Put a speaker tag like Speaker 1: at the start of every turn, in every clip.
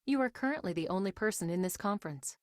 Speaker 1: You are currently the only person in this conference.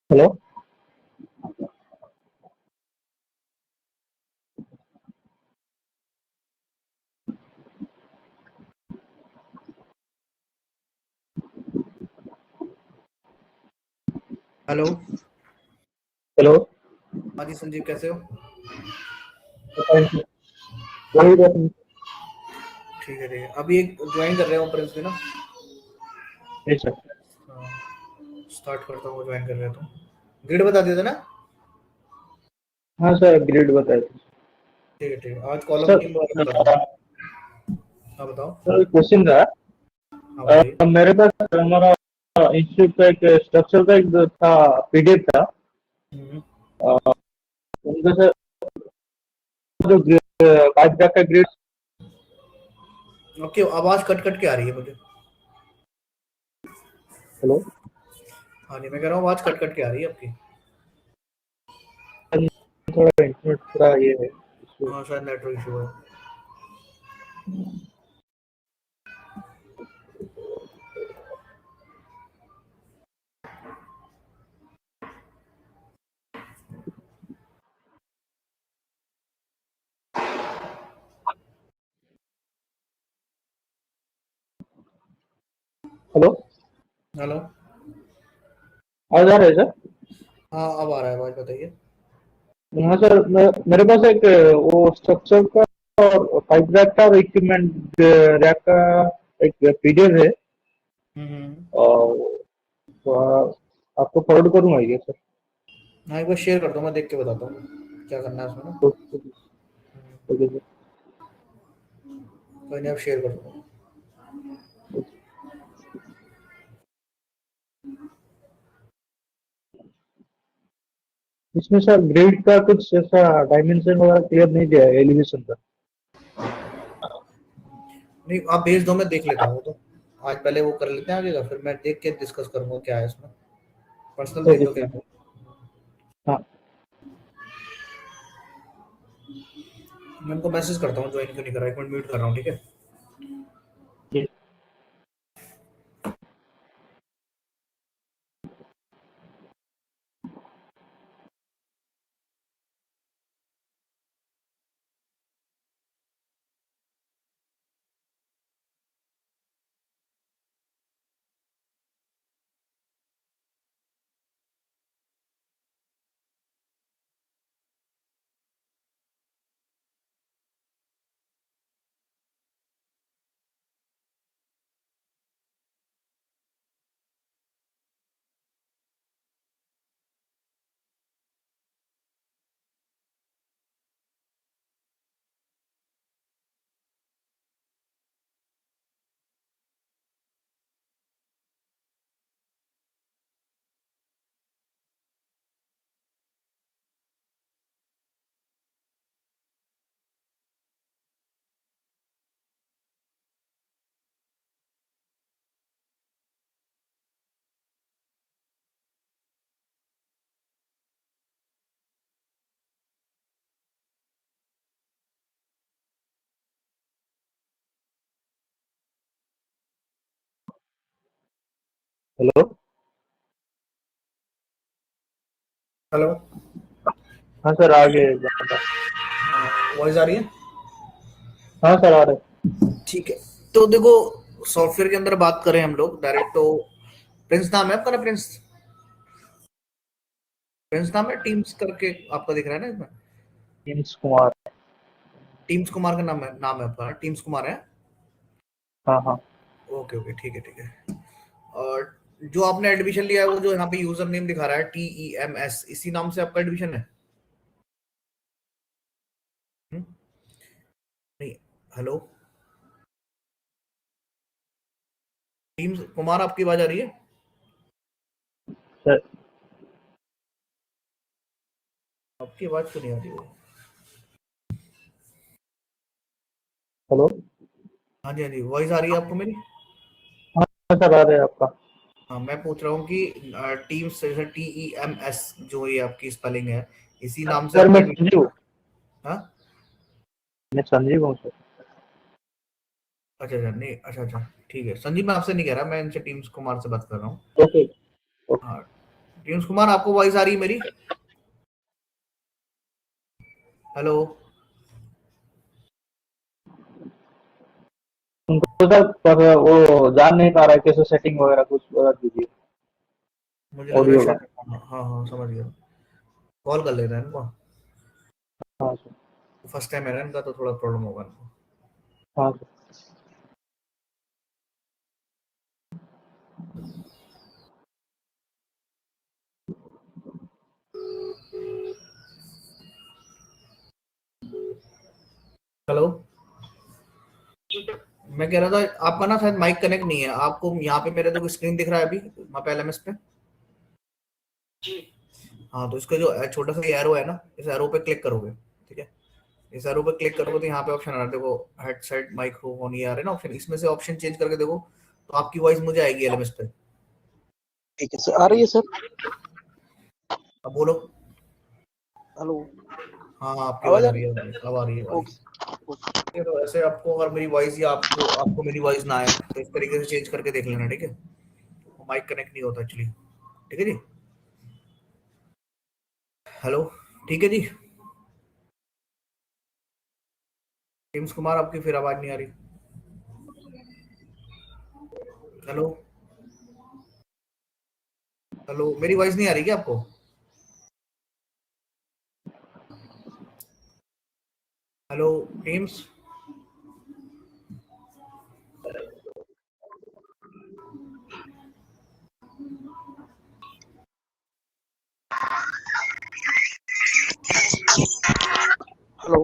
Speaker 2: Hello.
Speaker 3: Hello.
Speaker 2: Hello.
Speaker 3: हाँ जी संजीव, कैसे हो?
Speaker 2: वही बात नहीं।
Speaker 3: ठीक है ठीक है, अभी एक ज्वाइन कर रहे हो प्रिंस भी ना।
Speaker 2: जी सर।
Speaker 3: हाँ, स्टार्ट करता हूँ, ज्वाइन कर रहे हो तो ग्रेड बता दिया था ना।
Speaker 2: हाँ सर, ग्रेड बताए थे।
Speaker 3: ठीक है, आज कॉलम
Speaker 2: सर
Speaker 3: टीम वाले बताता हूँ। हाँ बताओ।
Speaker 2: सर क्वेश्चन था।
Speaker 3: हाँ बताइए।
Speaker 2: मेरे पास हमारा इंस्टीट्यूट का एक स्ट्रक्चर का एक था, पीडीएफ था।
Speaker 3: हम्म,
Speaker 2: उनका सर जो पाँच लाख का ग्रेड।
Speaker 3: ओके, आवाज कट कट के आ रही है मुझे।
Speaker 2: हेलो।
Speaker 3: हाँ जी, मैं कह रहा हूँ आवाज कट कट के आ रही है आपकी।
Speaker 2: थोड़ा इंटरनेट थोड़ा ये है issue।
Speaker 3: हाँ शायद नेटवर्क इशू है।
Speaker 2: हेलो।
Speaker 3: हेलो।
Speaker 2: आवाज आ रहा है सर?
Speaker 3: हाँ अब आ रहा है, आवाज बताइए।
Speaker 2: हाँ सर, मेरे पास एक वो स्ट्रक्चर का और पाइप रैक का और इक्विपमेंट रैक का एक पीडीएफ है।
Speaker 3: हम्म।
Speaker 2: और तो आपको फॉरवर्ड करूंगा ये सर।
Speaker 3: हाँ एक बार शेयर कर दो, मैं देख के बताता हूँ क्या करना है उसमें ना।
Speaker 2: तो ओके सर।
Speaker 3: कोई नहीं, आप शेयर कर दो।
Speaker 2: इसमें सर ग्रिड का कुछ ऐसा डायमेंशन वगैरह क्लियर नहीं दिया है एलिवेशन का।
Speaker 3: नहीं आप भेज दो, मैं देख लेता हूँ वो तो। आज पहले वो कर लेते हैं आगे का, फिर मैं देख के डिस्कस करूंगा क्या है इसमें। पर्सनल भेज
Speaker 2: ओके
Speaker 3: दो क्या
Speaker 2: सर।
Speaker 3: है।
Speaker 2: हाँ
Speaker 3: मैं उनको मैसेज करता हूँ, ज्वाइन क्यों नहीं कर रहा, एक मिनट म्यूट कर रहा हूँ, ठीक है।
Speaker 2: जी। हेलो।
Speaker 3: हेलो।
Speaker 2: हाँ सर, आगे बता।
Speaker 3: वॉइस आ रही है?
Speaker 2: हाँ सर, आ रहे हैं।
Speaker 3: ठीक है। तो देखो, सॉफ्टवेयर के अंदर बात करें हम लोग डायरेक्ट तो प्रिंस नाम है आपका ना, प्रिंस? प्रिंस नाम है, टीम्स करके आपका दिख रहा है ना इसमें।
Speaker 2: प्रिंस कुमार।
Speaker 3: टीम्स कुमार का नाम है आपका, टीम्स कुमार है।
Speaker 2: हाँ हाँ।
Speaker 3: ओके ओके, ठीक है ठीक है। और जो आपने एडमिशन लिया है, वो जो यहाँ पे यूजर नेम दिखा रहा है TEMS, इसी नाम से आपका एडमिशन है? हम्म? नहीं। हेलो। टीम्स कुमार, आपकी आवाज आ रही है?
Speaker 2: सर
Speaker 3: आपकी आवाज तो नहीं आ रही है।
Speaker 2: हेलो।
Speaker 3: हाँ जी हाँ जी, वॉइस आ रही है आपको मेरी?
Speaker 2: हाँ सर, आ रहे हैं आपका।
Speaker 3: हाँ मैं पूछ रहा हूँ कि टीम्स जैसे TEMS जो ये आपकी स्पेलिंग है, इसी नाम से
Speaker 2: सर
Speaker 3: आपका
Speaker 2: मैं
Speaker 3: एडमिशन?
Speaker 2: संजीव।
Speaker 3: हाँ।
Speaker 2: मैं संजीव हूँ सर।
Speaker 3: अच्छा अच्छा, नहीं अच्छा ठीक है संजीव, मैं आपसे नहीं कह रहा, मैं इनसे टीम्स कुमार से बात कर रहा हूँ।
Speaker 2: ओके।
Speaker 3: हाँ। टीम्स कुमार, आपको वॉइस आ रही है मेरी? हेलो।
Speaker 2: उनको सर, पर वो जान नहीं पा रहा है कैसे सेटिंग वगैरह, कुछ बता दीजिए
Speaker 3: मुझे लग रहा है
Speaker 2: ऑडियो का।
Speaker 3: शायद, हाँ हाँ समझ गया। कॉल कर लेना है इनको,
Speaker 2: हाँ सर।
Speaker 3: फर्स्ट टाइम है ना इनका, तो थोड़ा प्रॉब्लम होगा इनको।
Speaker 2: हाँ सर।
Speaker 3: हेलो। मैं कह रहा था आपका ना शायद माइक कनेक्ट नहीं है आपको, यहाँ पे मेरे तो स्क्रीन दिख रहा है अभी वहाँ पे एलएमएस पे। हाँ, तो इसका जो छोटा सा एरो है ना, इस एरो पे क्लिक करोगे, ठीक है? इस एरो पे क्लिक करोगे तो यहाँ पे ऑप्शन आ रहा है, देखो हेडसेट माइक्रोफोन, ये आ रहा है ना ऑप्शन, इसमें से ऑप्शन चेंज करके देखो तो आपकी वॉइस मुझे आएगी एलएमएस पे।
Speaker 4: ठीक है सर, आ रही है सर।
Speaker 3: अब बोलो।
Speaker 4: हेलो,
Speaker 3: हाँ हाँ, आपकी
Speaker 4: आवाज
Speaker 3: आवाज
Speaker 4: आ
Speaker 3: आ
Speaker 4: रही
Speaker 3: रही
Speaker 4: है?
Speaker 3: है, अब आ रही है आवाज।
Speaker 4: ओके।
Speaker 3: ठीक है, तो ऐसे आपको अगर मेरी वॉइस या आपको आपको मेरी वॉइस ना आए तो इस तरीके से चेंज करके देख लेना, ठीक है? माइक कनेक्ट नहीं होता एक्चुअली। ठीक है जी। हेलो। ठीक है जी। टीम्स कुमार, आपकी फिर आवाज नहीं आ रही। हेलो। हेलो, मेरी वॉइस नहीं आ रही क्या आपको? Hello teams.
Speaker 4: हेलो।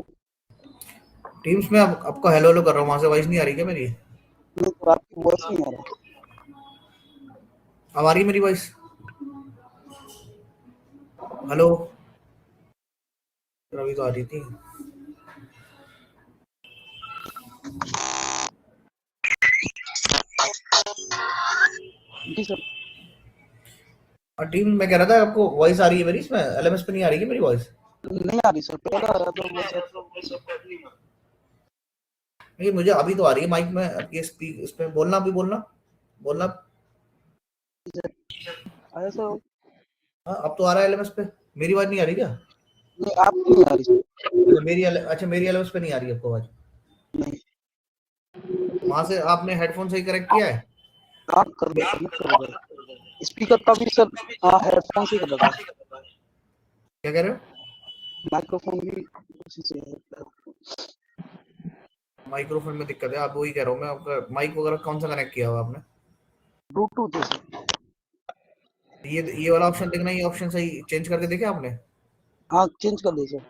Speaker 3: टीम्स में आपको हेलो हेलो कर रहा हूँ, वहां से वॉइस नहीं आ रही क्या मेरी?
Speaker 4: नहीं सर, आपकी वॉइस नहीं आ रहा।
Speaker 3: अब आ रही है मेरी वॉइस? हेलो। अभी तो आ रही थी।
Speaker 4: जी सर।
Speaker 3: और टीम, मैं कह रहा था आपको वॉइस आ रही है मेरी, इसमें एलएमएस पे नहीं आ रही है मेरी वॉइस?
Speaker 4: नहीं आ रही सर, पहले आ रहा था वॉइस आपका।
Speaker 3: नहीं, मुझे अभी तो आ रही है माइक में आपकी, स्पीक इस पे बोलना, अभी बोलना, बोलना।
Speaker 4: आया सर?
Speaker 3: हाँ, अब तो आ रहा है एलएमएस पे। मेरी आवाज नहीं आ रही क्या?
Speaker 4: नहीं, आपकी नहीं आ रही सर।
Speaker 3: अच्छा मेरी एलएमएस पे नहीं आ रही है आपको आवाज?
Speaker 4: नहीं,
Speaker 3: वहां से आपने हेडफोन सही कनेक्ट किया है?
Speaker 4: आप कर दो सर, मत करो सर। स्पीकर का भी सर, हाँ हेडफोन से कर रहा था।
Speaker 3: क्या कह रहे हो?
Speaker 4: माइक्रोफोन भी उसी से है।
Speaker 3: माइक्रोफोन में दिक्कत है, आप वही कह रहा हूँ मैं, आपका माइक वगैरह कौन सा कनेक्ट किया हुआ आपने?
Speaker 4: ब्लूटूथ है सर।
Speaker 3: ये वाला ऑप्शन देखना, ये ऑप्शन सही चेंज करके देखे आपने?
Speaker 4: हाँ, चेंज कर दे सर।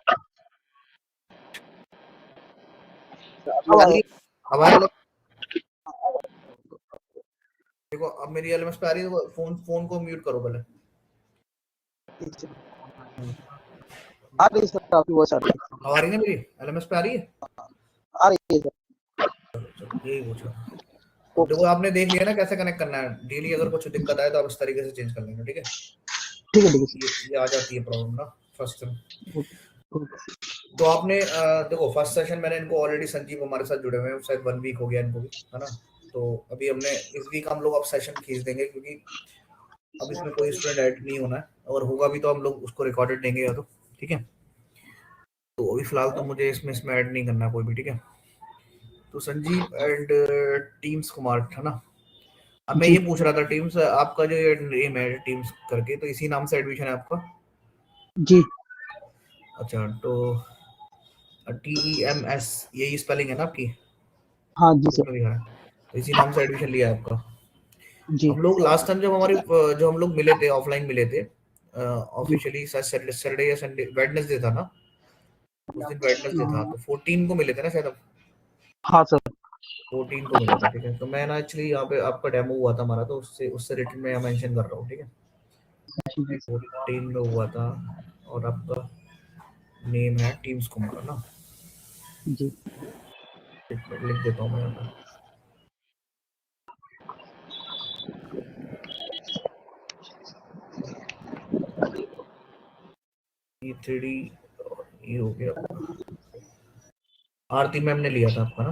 Speaker 3: अब
Speaker 4: अब
Speaker 3: आ
Speaker 4: आया?
Speaker 3: रही है? अब आया? देखो अब मेरी एलएमएस पे आ रही है, तो फोन फोन को म्यूट करो पहले।
Speaker 4: एक सेकंड। आ रही है सर, आपकी वॉइस आ रही है।
Speaker 3: अब आ रही है ना मेरी एलएमएस पे आ रही है?
Speaker 4: आ रही है सर।
Speaker 3: यही पूछा। अब
Speaker 4: ओके
Speaker 3: देखो
Speaker 4: सर।
Speaker 3: आपने देख लिया ना कैसे कनेक्ट करना है, डेली अगर कुछ दिक्कत आए तो आप इस तरीके से चेंज कर लेना, ठीक है?
Speaker 4: ठीक है, ठीक है
Speaker 3: ये आ जाती है प्रॉब्लम ना फर्स्ट टाइम।
Speaker 4: सर। ओके।
Speaker 3: तो आपने देखो फर्स्ट सेशन मैंने इनको ऑलरेडी, संजीव हमारे साथ जुड़े हुए हैं, शायद 1 वीक हो गया इनको भी, है ना? तो अभी हमने इस वीक हम लोग अब सेशन खींच देंगे, क्योंकि अब इसमें कोई स्टूडेंट ऐड नहीं होना है, और होगा भी तो हम लोग उसको रिकॉर्डेड देंगे या तो, ठीक है? तो अभी फिलहाल तो मुझे इसमें ऐड नहीं करना कोई भी, ठीक है? तो संजीव एंड टीम्स कुमार, है ना? अब मैं
Speaker 4: जी
Speaker 3: ये पूछ रहा था, टीम्स आपका जो ये नेम है टीम्स करके, तो इसी नाम से एडमिशन है आपका?
Speaker 4: जी।
Speaker 3: अच्छा, तो TEMS यही स्पेलिंग है ना आपकी
Speaker 4: हाँ जी सर।
Speaker 3: इसमें दिखा है? तो इसी नाम से एडमिशन लिया है आपका?
Speaker 4: जी
Speaker 3: हम लोग लास्ट टाइम जब हमारे जो हम लोग मिले थे, ऑफलाइन मिले थे
Speaker 4: जी।
Speaker 3: ऑफिशियली, सैटरडे या संडे, वेडनेसडे था ना? उस दिन वेडनेसडे था, तो 14 को मिले थे ना शायद? अब
Speaker 4: हाँ सर।
Speaker 3: 14 को मिले थे, ठीक है? तो मैं ना एक्चुअली यहाँ पे आपका डेमो हुआ था हमारा, तो उससे उससे रिटर्न में मेंशन कर रहा हूँ, ठीक है?
Speaker 4: जी
Speaker 3: 14 में हुआ था, और आपका नेम है टीम्स कुमार, है ना?
Speaker 4: जी।
Speaker 3: एक मिनट लिख देता हूँ मैं यहाँ पे। ये 3D ये हो गया आपका। आरती मैम ने लिया था आपका ना?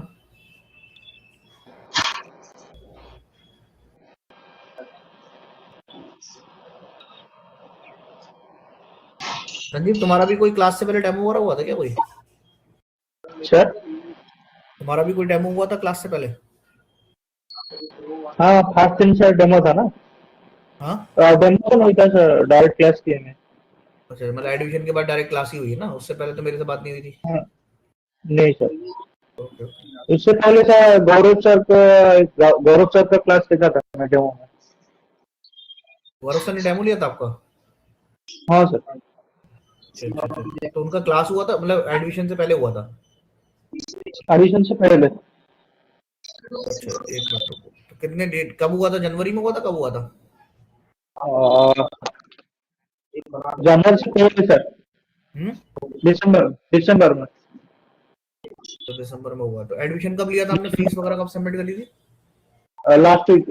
Speaker 3: संदीप तुम्हारा भी कोई क्लास से पहले डेमो वगैरह हुआ था क्या? कोई
Speaker 2: सर
Speaker 3: तुम्हारा भी कोई डेमो हुआ था क्लास से पहले?
Speaker 2: हाँ, फर्स्ट दिन सर डेमो था ना।
Speaker 3: हाँ
Speaker 2: डेमो तो नहीं था सर, डायरेक्ट क्लास किए मैं।
Speaker 3: अच्छा, मतलब एडमिशन के बाद डायरेक्ट क्लास ही हुई है ना, उससे पहले तो मेरे से बात नहीं हुई थी।
Speaker 2: हाँ, नहीं सर,
Speaker 3: ओके ओके।
Speaker 2: उससे पहले सर गौरव सर का क्लास देखा था मैं डेमो में।
Speaker 3: गौरव सर ने डेमो लिया था आपका?
Speaker 2: हाँ सर।
Speaker 3: अच्छा अच्छा अच्छा। तो उनका क्लास हुआ था, मतलब एडमिशन से पहले हुआ था?
Speaker 2: एडिशन से पहले।
Speaker 3: अच्छा एक मिनट रुको, तो कितने डेट कब हुआ था? जनवरी में हुआ था? कब हुआ था?
Speaker 2: अ, जनवरी से पहले सर,
Speaker 3: हम्म।
Speaker 2: दिसंबर दिसंबर में।
Speaker 3: तो दिसंबर में हुआ, तो एडमिशन कब लिया था आपने? फीस वगैरह कब सबमिट करी थी?
Speaker 2: लास्ट वीक,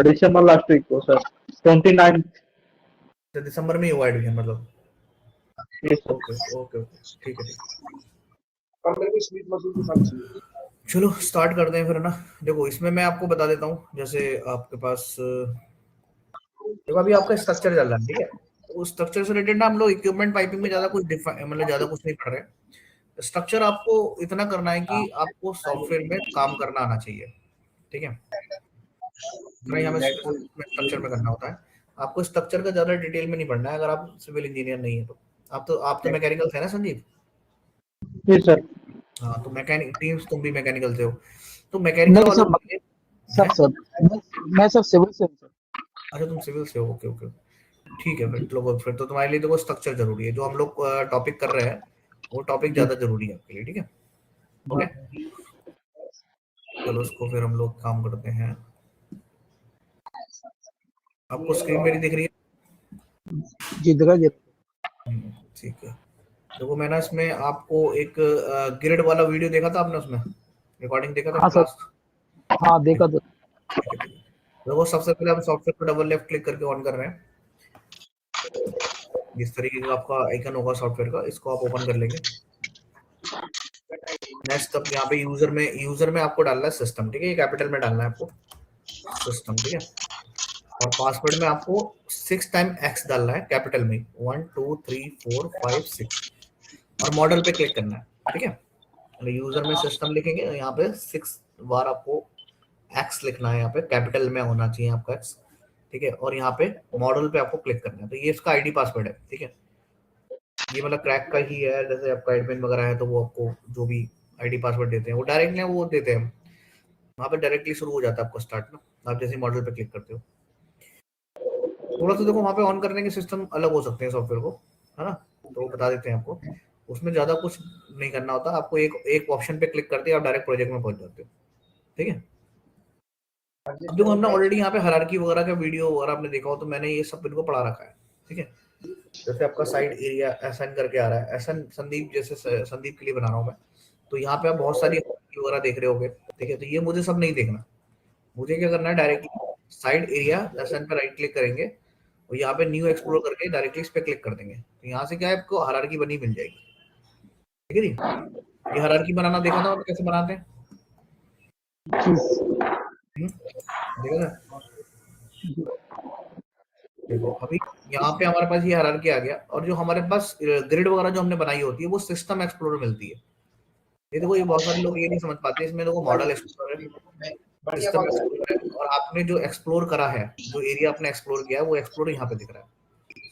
Speaker 2: दिसंबर लास्ट वीक को सर, 29।
Speaker 3: तो दिसंबर में ही हुआ एडमिशन मतलब?
Speaker 2: Yes sir.
Speaker 3: Okay okay okay, ठीक है ठीक है। चलो स्टार्ट करते हैं फिर, है ना। देखो इसमें मैं आपको बता देता हूँ, जैसे आपके पास देखो अभी आपका स्ट्रक्चर चल रहा है, ठीक है। तो उस स्ट्रक्चर से रिलेटेड ना हम लोग इक्विपमेंट पाइपिंग में ज्यादा कुछ मतलब ज्यादा कुछ नहीं पढ़ रहे। स्ट्रक्चर आपको इतना करना है कि आपको सॉफ्टवेयर में काम करना आना चाहिए, ठीक है। इतना ही हमें स्ट्रक्चर में करना होता है। आपको स्ट्रक्चर का ज्यादा डिटेल में नहीं पढ़ना है, अगर आप सिविल इंजीनियर नहीं है तो। आप तो मैकेनिकल है ना संजीव?
Speaker 2: Yes sir.
Speaker 3: हाँ तो मैकेनिक टीम्स, तुम भी मैकेनिकल से हो, तो मैकेनिकल
Speaker 4: नहीं
Speaker 3: वालों
Speaker 4: सर,
Speaker 3: के लिए
Speaker 4: सर
Speaker 3: है।
Speaker 4: सर मैं सर सिविल से हूँ सर।
Speaker 3: अच्छा तुम सिविल से हो, ओके ओके, ठीक है। फिर तो तुम्हारे लिए देखो स्ट्रक्चर जरूरी है, जो हम लोग टॉपिक कर रहे हैं वो टॉपिक ज्यादा जरूरी है आपके लिए, ठीक है। ओके चलो इसको फिर हम लोग काम करते हैं। आपको स्क्रीन मेरी दिख रही है?
Speaker 4: जी दिखा जी।
Speaker 3: ठीक है। देखो मैं ना इसमें आपको एक ग्रिड वाला वीडियो देखा था आपने, उसमें रिकॉर्डिंग देखा था
Speaker 4: हाँ सर,
Speaker 3: क्लास?
Speaker 4: हाँ देखा तो।
Speaker 3: ठीक है ठीक है। देखो सबसे पहले हम सॉफ्टवेयर को डबल लेफ्ट क्लिक करके ऑन कर रहे हैं। जिस तरीके का आपका आइकन होगा सॉफ्टवेयर का, इसको आप ओपन कर लेंगे। नेक्स्ट अब यहाँ पे यूजर में आपको डालना है सिस्टम, ठीक है। ये कैपिटल में डालना है आपको, सिस्टम, ठीक है। और पासवर्ड में आपको 6 टाइम एक्स डालना है कैपिटल में, 1 2 3 4 5 6, और मॉडल पे क्लिक करना है, ठीक है। यूजर में सिस्टम लिखेंगे, यहाँ पे 6 बार आपको एक्स लिखना है, यहाँ पे कैपिटल में होना चाहिए आपका एक्स, ठीक है। और यहाँ पे मॉडल पे आपको क्लिक करना है। तो ये इसका आईडी पासवर्ड है, ठीक है। ये मतलब क्रैक का ही है, जैसे आपका एडमिन वगैरह है तो वो आपको जो भी आईडी पासवर्ड देते हैं वो डायरेक्टली वो देते हैं, वहाँ पे डायरेक्टली शुरू हो जाता है आपका स्टार्ट ना, आप जैसे मॉडल पे क्लिक करते हो। थोड़ा सा देखो वहाँ पे ऑन करने के सिस्टम अलग हो सकते हैं सॉफ्टवेयर को, है ना, तो वो बता देते हैं आपको। उसमें ज्यादा कुछ नहीं करना होता आपको, एक एक ऑप्शन पे क्लिक करते हैं आप डायरेक्ट प्रोजेक्ट में पहुंच जाते हो, ठीक है। अब देखो हमने ऑलरेडी यहाँ पे हायरार्की वगैरह का वीडियो वगैरह आपने देखा हो, तो मैंने ये सब इनको पढ़ा रखा है, ठीक है। जैसे आपका साइड एरिया एसएन करके आ रहा है, एसएन संदीप, जैसे संदीप के लिए बना रहा हूँ मैं, तो यहाँ पे आप बहुत सारी वगैरह देख रहे होगे, ठीक है। तो ये मुझे सब नहीं देखना, मुझे क्या करना है, डायरेक्टली साइड एरिया एसएन पे राइट क्लिक करेंगे और यहाँ पे न्यू एक्सप्लोर करके डायरेक्टली इस पे क्लिक कर देंगे। तो यहाँ से क्या है, आपको हायरार्की बनी मिल जाएगी, ठीक है जी। ये हायरार्की बनाना देखा था, कैसे बनाते हैं? देखा था? देखो अभी यहाँ पे हमारे पास ये हायरार्की आ गया, और जो हमारे पास ग्रिड वगैरह जो हमने बनाई होती है वो सिस्टम एक्सप्लोरर मिलती है। ये देखो, ये बहुत सारे लोग ये नहीं समझ पाते, इसमें देखो मॉडल एक्सप्लोरर है, सिस्टम एक्सप्लोरर है, और आपने जो एक्सप्लोर करा है, जो एरिया आपने एक्सप्लोर किया है वो एक्सप्लोर यहाँ पे दिख रहा है,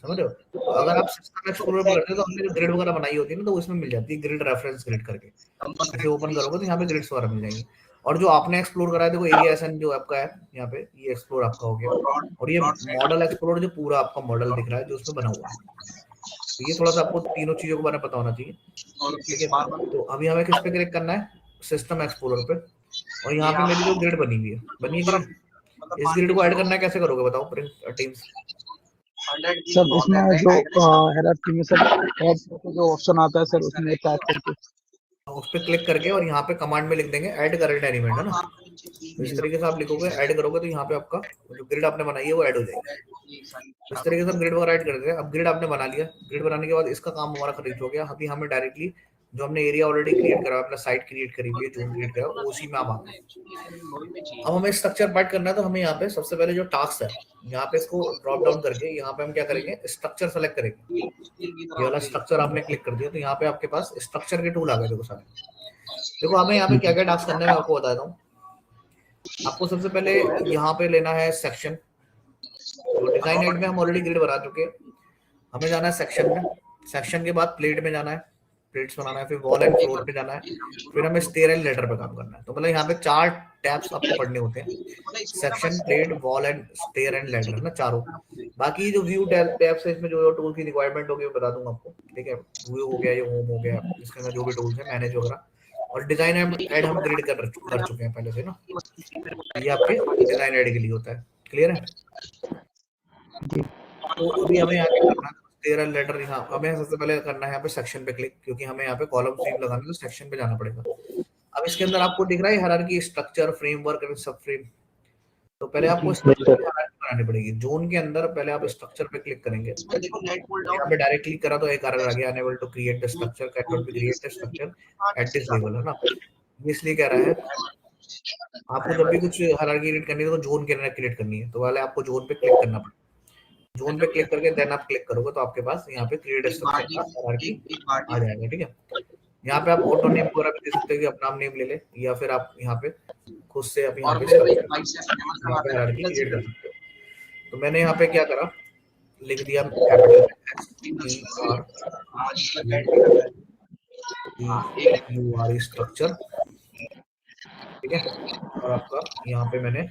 Speaker 3: समझ रहे हो। तो अगर आप सिस्टम एक्सप्लोरर पे करते हो तो हमने जो ग्रिड वगैरह बनाई होती है ना, तो उसमें मिल जाती है ग्रिड रेफरेंस ग्रिड करके, ऐसे ओपन करोगे तो यहाँ पे ग्रिड्स वगैरह मिल जाएंगे। और जो आपने एक्सप्लोर करा है, देखो एरिया एसएन जो आपका है यहाँ पे, ये एक्सप्लोर आपका हो गया। और ये मॉडल एक्सप्लोर जो पूरा आपका मॉडल दिख रहा है जो उसमें बना हुआ है, तो ये थोड़ा सा आपको तीनों चीजों के बारे में पता होना चाहिए, ठीक है। तो अभी हमें किस पे क्लिक करना है, सिस्टम एक्सप्लोरर पे, और यहाँ पे मेरी जो ग्रिड बनी हुई है, बनी है ग्रिड, इस ग्रिड को ऐड करना है, कैसे करोगे बताओ टीम्स?
Speaker 4: सर इसमें जो हायरार्की में सर ऐड करके जो ऑप्शन आता है सर, उसमें टाइप करके
Speaker 3: उस पर क्लिक करके और यहाँ पे कमांड में लिख देंगे ऐड करंट एलिमेंट, है ना। तो इस तरीके से आप लिखोगे, ऐड करोगे तो यहाँ पे आपका जो ग्रिड आपने बनाई है वो ऐड हो जाएगी। इस तरीके से हम ग्रिड वगैरह ऐड कर देते हैं। अब ग्रिड आपने बना लिया, ग्रिड बनाने के बाद इसका काम हमारा खरीद हो गया। अभी हमें डायरेक्टली जो हमने एरिया ऑलरेडी क्रिएट करा, अपना साइट क्रिएट करी हुई है, जोन क्रिएट करा, उसी में हम आ गए। अब हमें स्ट्रक्चर पार्ट करना है, तो हमें यहाँ पे सबसे पहले जो टास्क है, यहाँ पे इसको ड्रॉप डाउन करके यहाँ पे हम क्या करेंगे, स्ट्रक्चर सेलेक्ट करेंगे। ये वाला स्ट्रक्चर आपने क्लिक कर दिया तो यहाँ पे आपके पास स्ट्रक्चर के टूल आ गए। देखो सारे, देखो हमें यहाँ पे क्या क्या टास्क करना है मैं आपको बताता हूँ। आपको सबसे पहले यहाँ पे लेना है सेक्शन। तो डिजाइन एड में हम ऑलरेडी ग्रिड बना चुके हैं, हमें जाना है सेक्शन में। सेक्शन के बाद प्लेट में जाना है, प्लेट्स बनाना है, फिर वॉल एंड फ्लोर पे जाना है, फिर हमें स्टेयर एंड लेटर पे काम करना है। तो मतलब यहाँ पे 4 टैब्स आपको पढ़ने होते हैं, section, plate, wall and stair and letter ना, चारों। बाकी जो व्यू टैब्स है, इसमें जो टूल की रिक्वायरमेंट होगी वो बता दूंगा आपको, ठीक है। व्यू हो गया, ये होम हो गया, इसके अंदर जो भी टूल्स है मैनेज वगैरह, और डिजाइन एड हम ग्रिड कर चुके हैं पहले से ना, ये आपके डिजाइन एड के लिए होता है। क्लियर है? तो अभी हमें यहाँ पे करना है स्टेयर लेटर। यहाँ हमें सबसे पहले करना है यहाँ पे सेक्शन पे क्लिक, क्योंकि हमें यहाँ पे कॉलम फ्रेम लगाना है, तो सेक्शन पे जाना पड़ेगा। अब इसके अंदर आपको दिख रहा है हायरार्की, स्ट्रक्चर, फ्रेमवर्क एंड सब फ्रेम। तो पहले आपको स्ट्रक्चर की हायरार्की बनानी पड़ेगी। जोन के अंदर पहले आप स्ट्रक्चर पे क्लिक करेंगे, यहाँ पे डायरेक्ट क्लिक करा तो एक एरर आ गया, unable to create the structure, can not be create the structure at this level, है ना। इसलिए कह रहा है आपको जब भी कुछ हायरार्की क्रिएट करनी है तो जोन के अंदर क्रिएट करनी है, तो पहले आपको जोन पे क्लिक करना पड़ेगा। जोन पे क्लिक करके देन आप क्लिक करोगे तो आपके पास यहाँ पे क्रिएट स्ट्रक्चर का हायरार्की आ जाएगा, ठीक है। यहाँ पे आप ऑटो नेम वगैरह भी दे सकते हो कि अपना नेम ले ले, या फिर आप यहाँ पे खुद से आप यहाँ पे हायरार्की क्रिएट कर सकते हो। तो मैंने यहाँ पे क्या करा, लिख दिया कैपिटल STRUR स्ट्रक्चर, ठीक है। और आपका यहाँ पे मैंने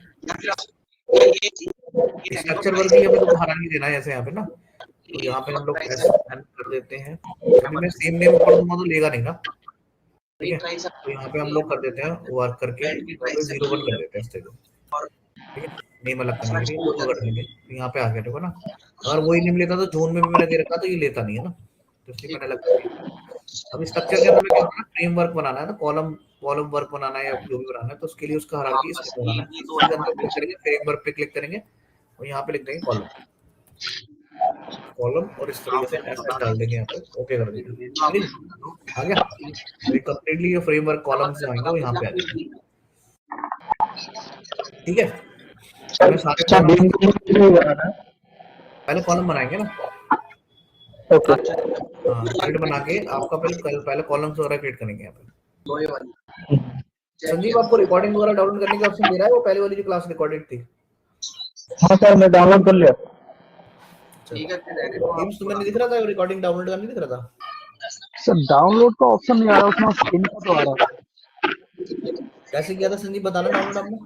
Speaker 3: स्ट्रक्चर वर्क के लिए हमें तो हायरार्की देना है ऐसे यहाँ पे ना, तो यहाँ पे हम लोग SN कर देते हैं। अभी मैं सेम नेम पढ़ दूंगा तो लेगा नहीं ना, ठीक है। तो यहाँ पे हम लोग कर देते हैं वर्क करके 01 कर देते हैं इस तरह, ठीक है। नेम अलग करने के लिए दोनों कर देंगे। तो यहाँ पे आ गया, देखो ना, अगर वही नेम लेता तो जोन में भी मैंने दे रखा तो ये लेता नहीं है ना, तो इसलिए मैंने अलग कर दिया। अब स्ट्रक्चर के अंदर में क्या होना है, फ्रेमवर्क बनाना है ना, कॉलम कॉलम वर्क बनाना है या जो भी बनाना है, तो उसके लिए उसका हायरार्की इसमें बनाना है। तो इसके अंदर क्लिक करेंगे, फ्रेमवर्क पे क्लिक करेंगे और यहाँ पे लिख देंगे कॉलम, कॉलम, और इस तरीके से एसएन डाल देंगे यहाँ पे, ओके कर देंगे। आ गया, तो कंप्लीटली ये फ्रेमवर्क कॉलम से आएंगे वो यहाँ पे आ जाएंगे, ठीक है। मैं सारे पहले कॉलम बनाएंगे ना,
Speaker 2: ओके।
Speaker 3: हाँ ग्रिड बना के आपका पहले कॉलम्स वगैरह क्रिएट करेंगे यहाँ पे। संदीप, आपको रिकॉर्डिंग वगैरह डाउनलोड करने का ऑप्शन दे रहा है, वो पहले वाली जो क्लास रिकॉर्डेड थी?
Speaker 2: हाँ सर, मैं डाउनलोड कर लिया।
Speaker 3: टीम्स तुम्हें नहीं दिख रहा था रिकॉर्डिंग डाउनलोड का, नहीं दिख रहा था?
Speaker 4: सर डाउनलोड का ऑप्शन नहीं आ रहा, उसमें स्क्रीन का तो आ रहा है।
Speaker 3: कैसे किया था संदीप, बताना डाउनलोड आपने?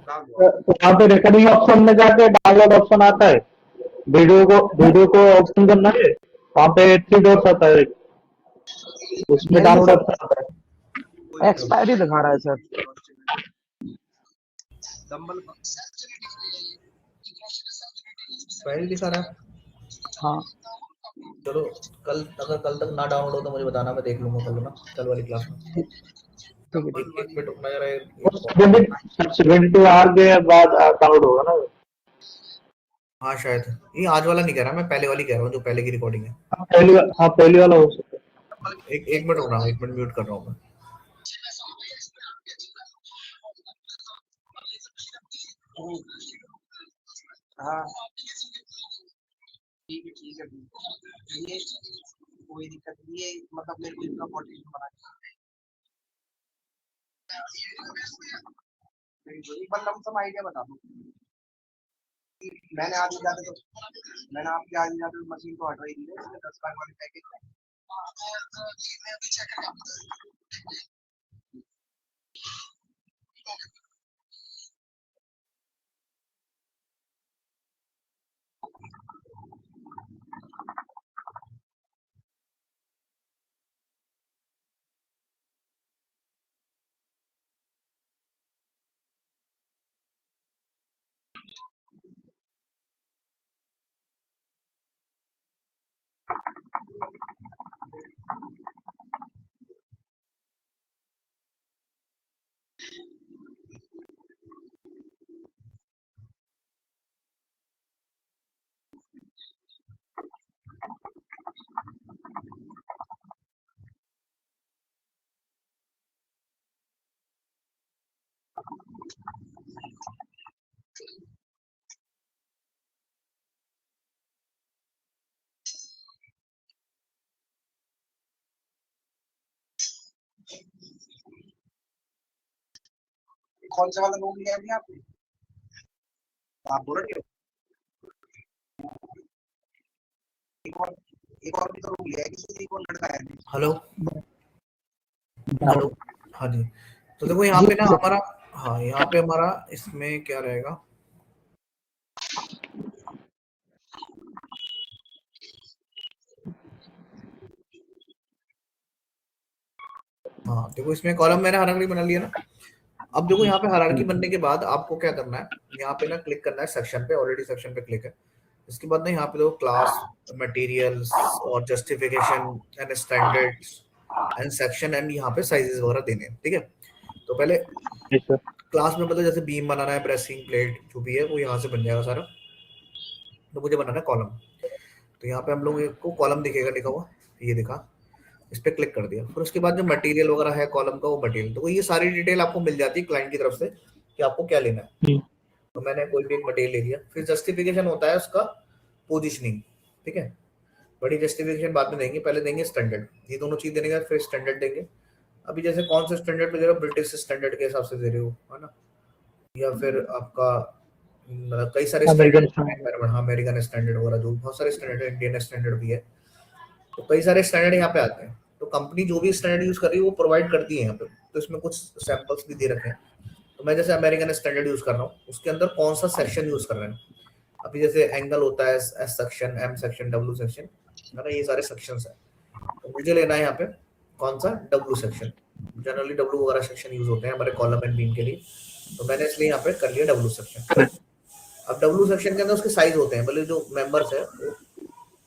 Speaker 2: तो वहाँ पे रिकॉर्डिंग ऑप्शन में जाके डाउनलोड ऑप्शन आता है, वीडियो को ऑप्शन करना है, वहाँ पे 3 डॉट्स आता है, उसमें डाउनलोड ऑप्शन आता है।
Speaker 4: एक्सपायरी दिखा रहा है सर।
Speaker 3: पहले दिखा रहा है?
Speaker 4: हाँ
Speaker 3: चलो कल, अगर कल तक ना डाउनलोड हो तो मुझे बताना, मैं देख लूंगा कल ना, कल वाली क्लास में।
Speaker 4: ठीक है।
Speaker 3: एक मिनट रुकना जरा,
Speaker 2: 72 आवर के बाद डाउनलोड होगा ना।
Speaker 3: हाँ शायद ये आज वाला नहीं कह रहा, मैं पहले वाली कह रहा हूँ, जो पहले की रिकॉर्डिंग है।
Speaker 2: पहली वाला हो सकता है।
Speaker 3: एक मिनट रुक रहा हूँ, 1 मिनट म्यूट कर रहा हूँ मैं।
Speaker 5: हाँ ठीक है ये कोई दिक्कत नहीं है, मतलब मेरे को इतना मोटिवेशन बना एक बार लमसम आइडिया बता दूं। मैंने आज जाते तो मशीन को हटवाई दी है 10 लाख वाले पैकेज में। कौन सा वाला रूम लिया अभी आपने? आप बोल रहे हो एक और भी तो रूम लिया है, किसी एक और लड़का है।
Speaker 3: हेलो हेलो, हाँ जी। तो देखो यहाँ पे ना हमारा, हाँ यहाँ पे हमारा इसमें क्या रहेगा, हाँ देखो इसमें कॉलम मैंने हायरार्की बना लिया ना। अब देखो यहाँ पे हायरार्की बनने के बाद आपको क्या करना है, यहाँ पे ना क्लिक करना है सेक्शन पे, ऑलरेडी सेक्शन पे क्लिक है। इसके बाद ना यहाँ पे देखो क्लास, मटेरियल्स और justification and standards and section and यहाँ पे साइजेस वगैरह देने हैं, ठीक है। तो पहले
Speaker 2: जी सर।
Speaker 3: क्लास में मतलब जैसे बीम बनाना है, ब्रेसिंग प्लेट जो भी है वो यहाँ से बन जाएगा सारा। तो मुझे बनाना है कॉलम, तो यहाँ पे हम लोग को कॉलम दिखेगा लिखा हुआ, ये दिखा, इस पे क्लिक कर दिया। फिर उसके बाद जो मटेरियल वगैरह है कॉलम का, वो मटेरियल, तो ये सारी डिटेल आपको मिल जाती है क्लाइंट की तरफ से कि आपको क्या लेना है। तो मैंने कोई भी एक मटेरियल ले लिया। फिर जस्टिफिकेशन होता है उसका पोजिशनिंग, ठीक है। बड़ी जस्टिफिकेशन बाद में देंगे, पहले देंगे स्टैंडर्ड। ये दोनों चीज देने के बाद फिर स्टैंडर्ड देंगे। अभी जैसे कौन से स्टैंडर्ड पे दे रहे हो, ब्रिटिश स्टैंडर्ड के हिसाब से दे रहे हो, है ना, या फिर आपका मतलब कई सारे
Speaker 2: अमेरिकन
Speaker 3: स्टैंडर्ड, हाँ अमेरिकन स्टैंडर्ड वगैरह, जो बहुत सारे स्टैंडर्ड है, इंडियन स्टैंडर्ड भी है, तो कई सारे स्टैंडर्ड यहाँ पे आते हैं। तो कंपनी जो भी स्टैंडर्ड यूज कर रही है वो प्रोवाइड करती है यहाँ पे। तो इसमें कुछ सैंपल्स भी दे रखे हैं। तो मैं जैसे अमेरिकन स्टैंडर्ड यूज कर रहा हूँ, उसके अंदर कौन सा सेक्शन यूज कर रहे हैं। अभी जैसे एंगल होता है, S section, M section, W section, है ना, ये सारे सेक्शंस है। तो मुझे लेना है यहाँ पे कौन सा, डब्ल्यू सेक्शन। जनरली डब्ल्यू वगैरह सेक्शन यूज होते हैं हमारे कॉलम एंड बीम के लिए, तो मैंने इसलिए यहाँ पे कर लिया डब्ल्यू सेक्शन। अब डब्ल्यू सेक्शन के अंदर उसके साइज होते हैं, भले जो मेंबर्स है वो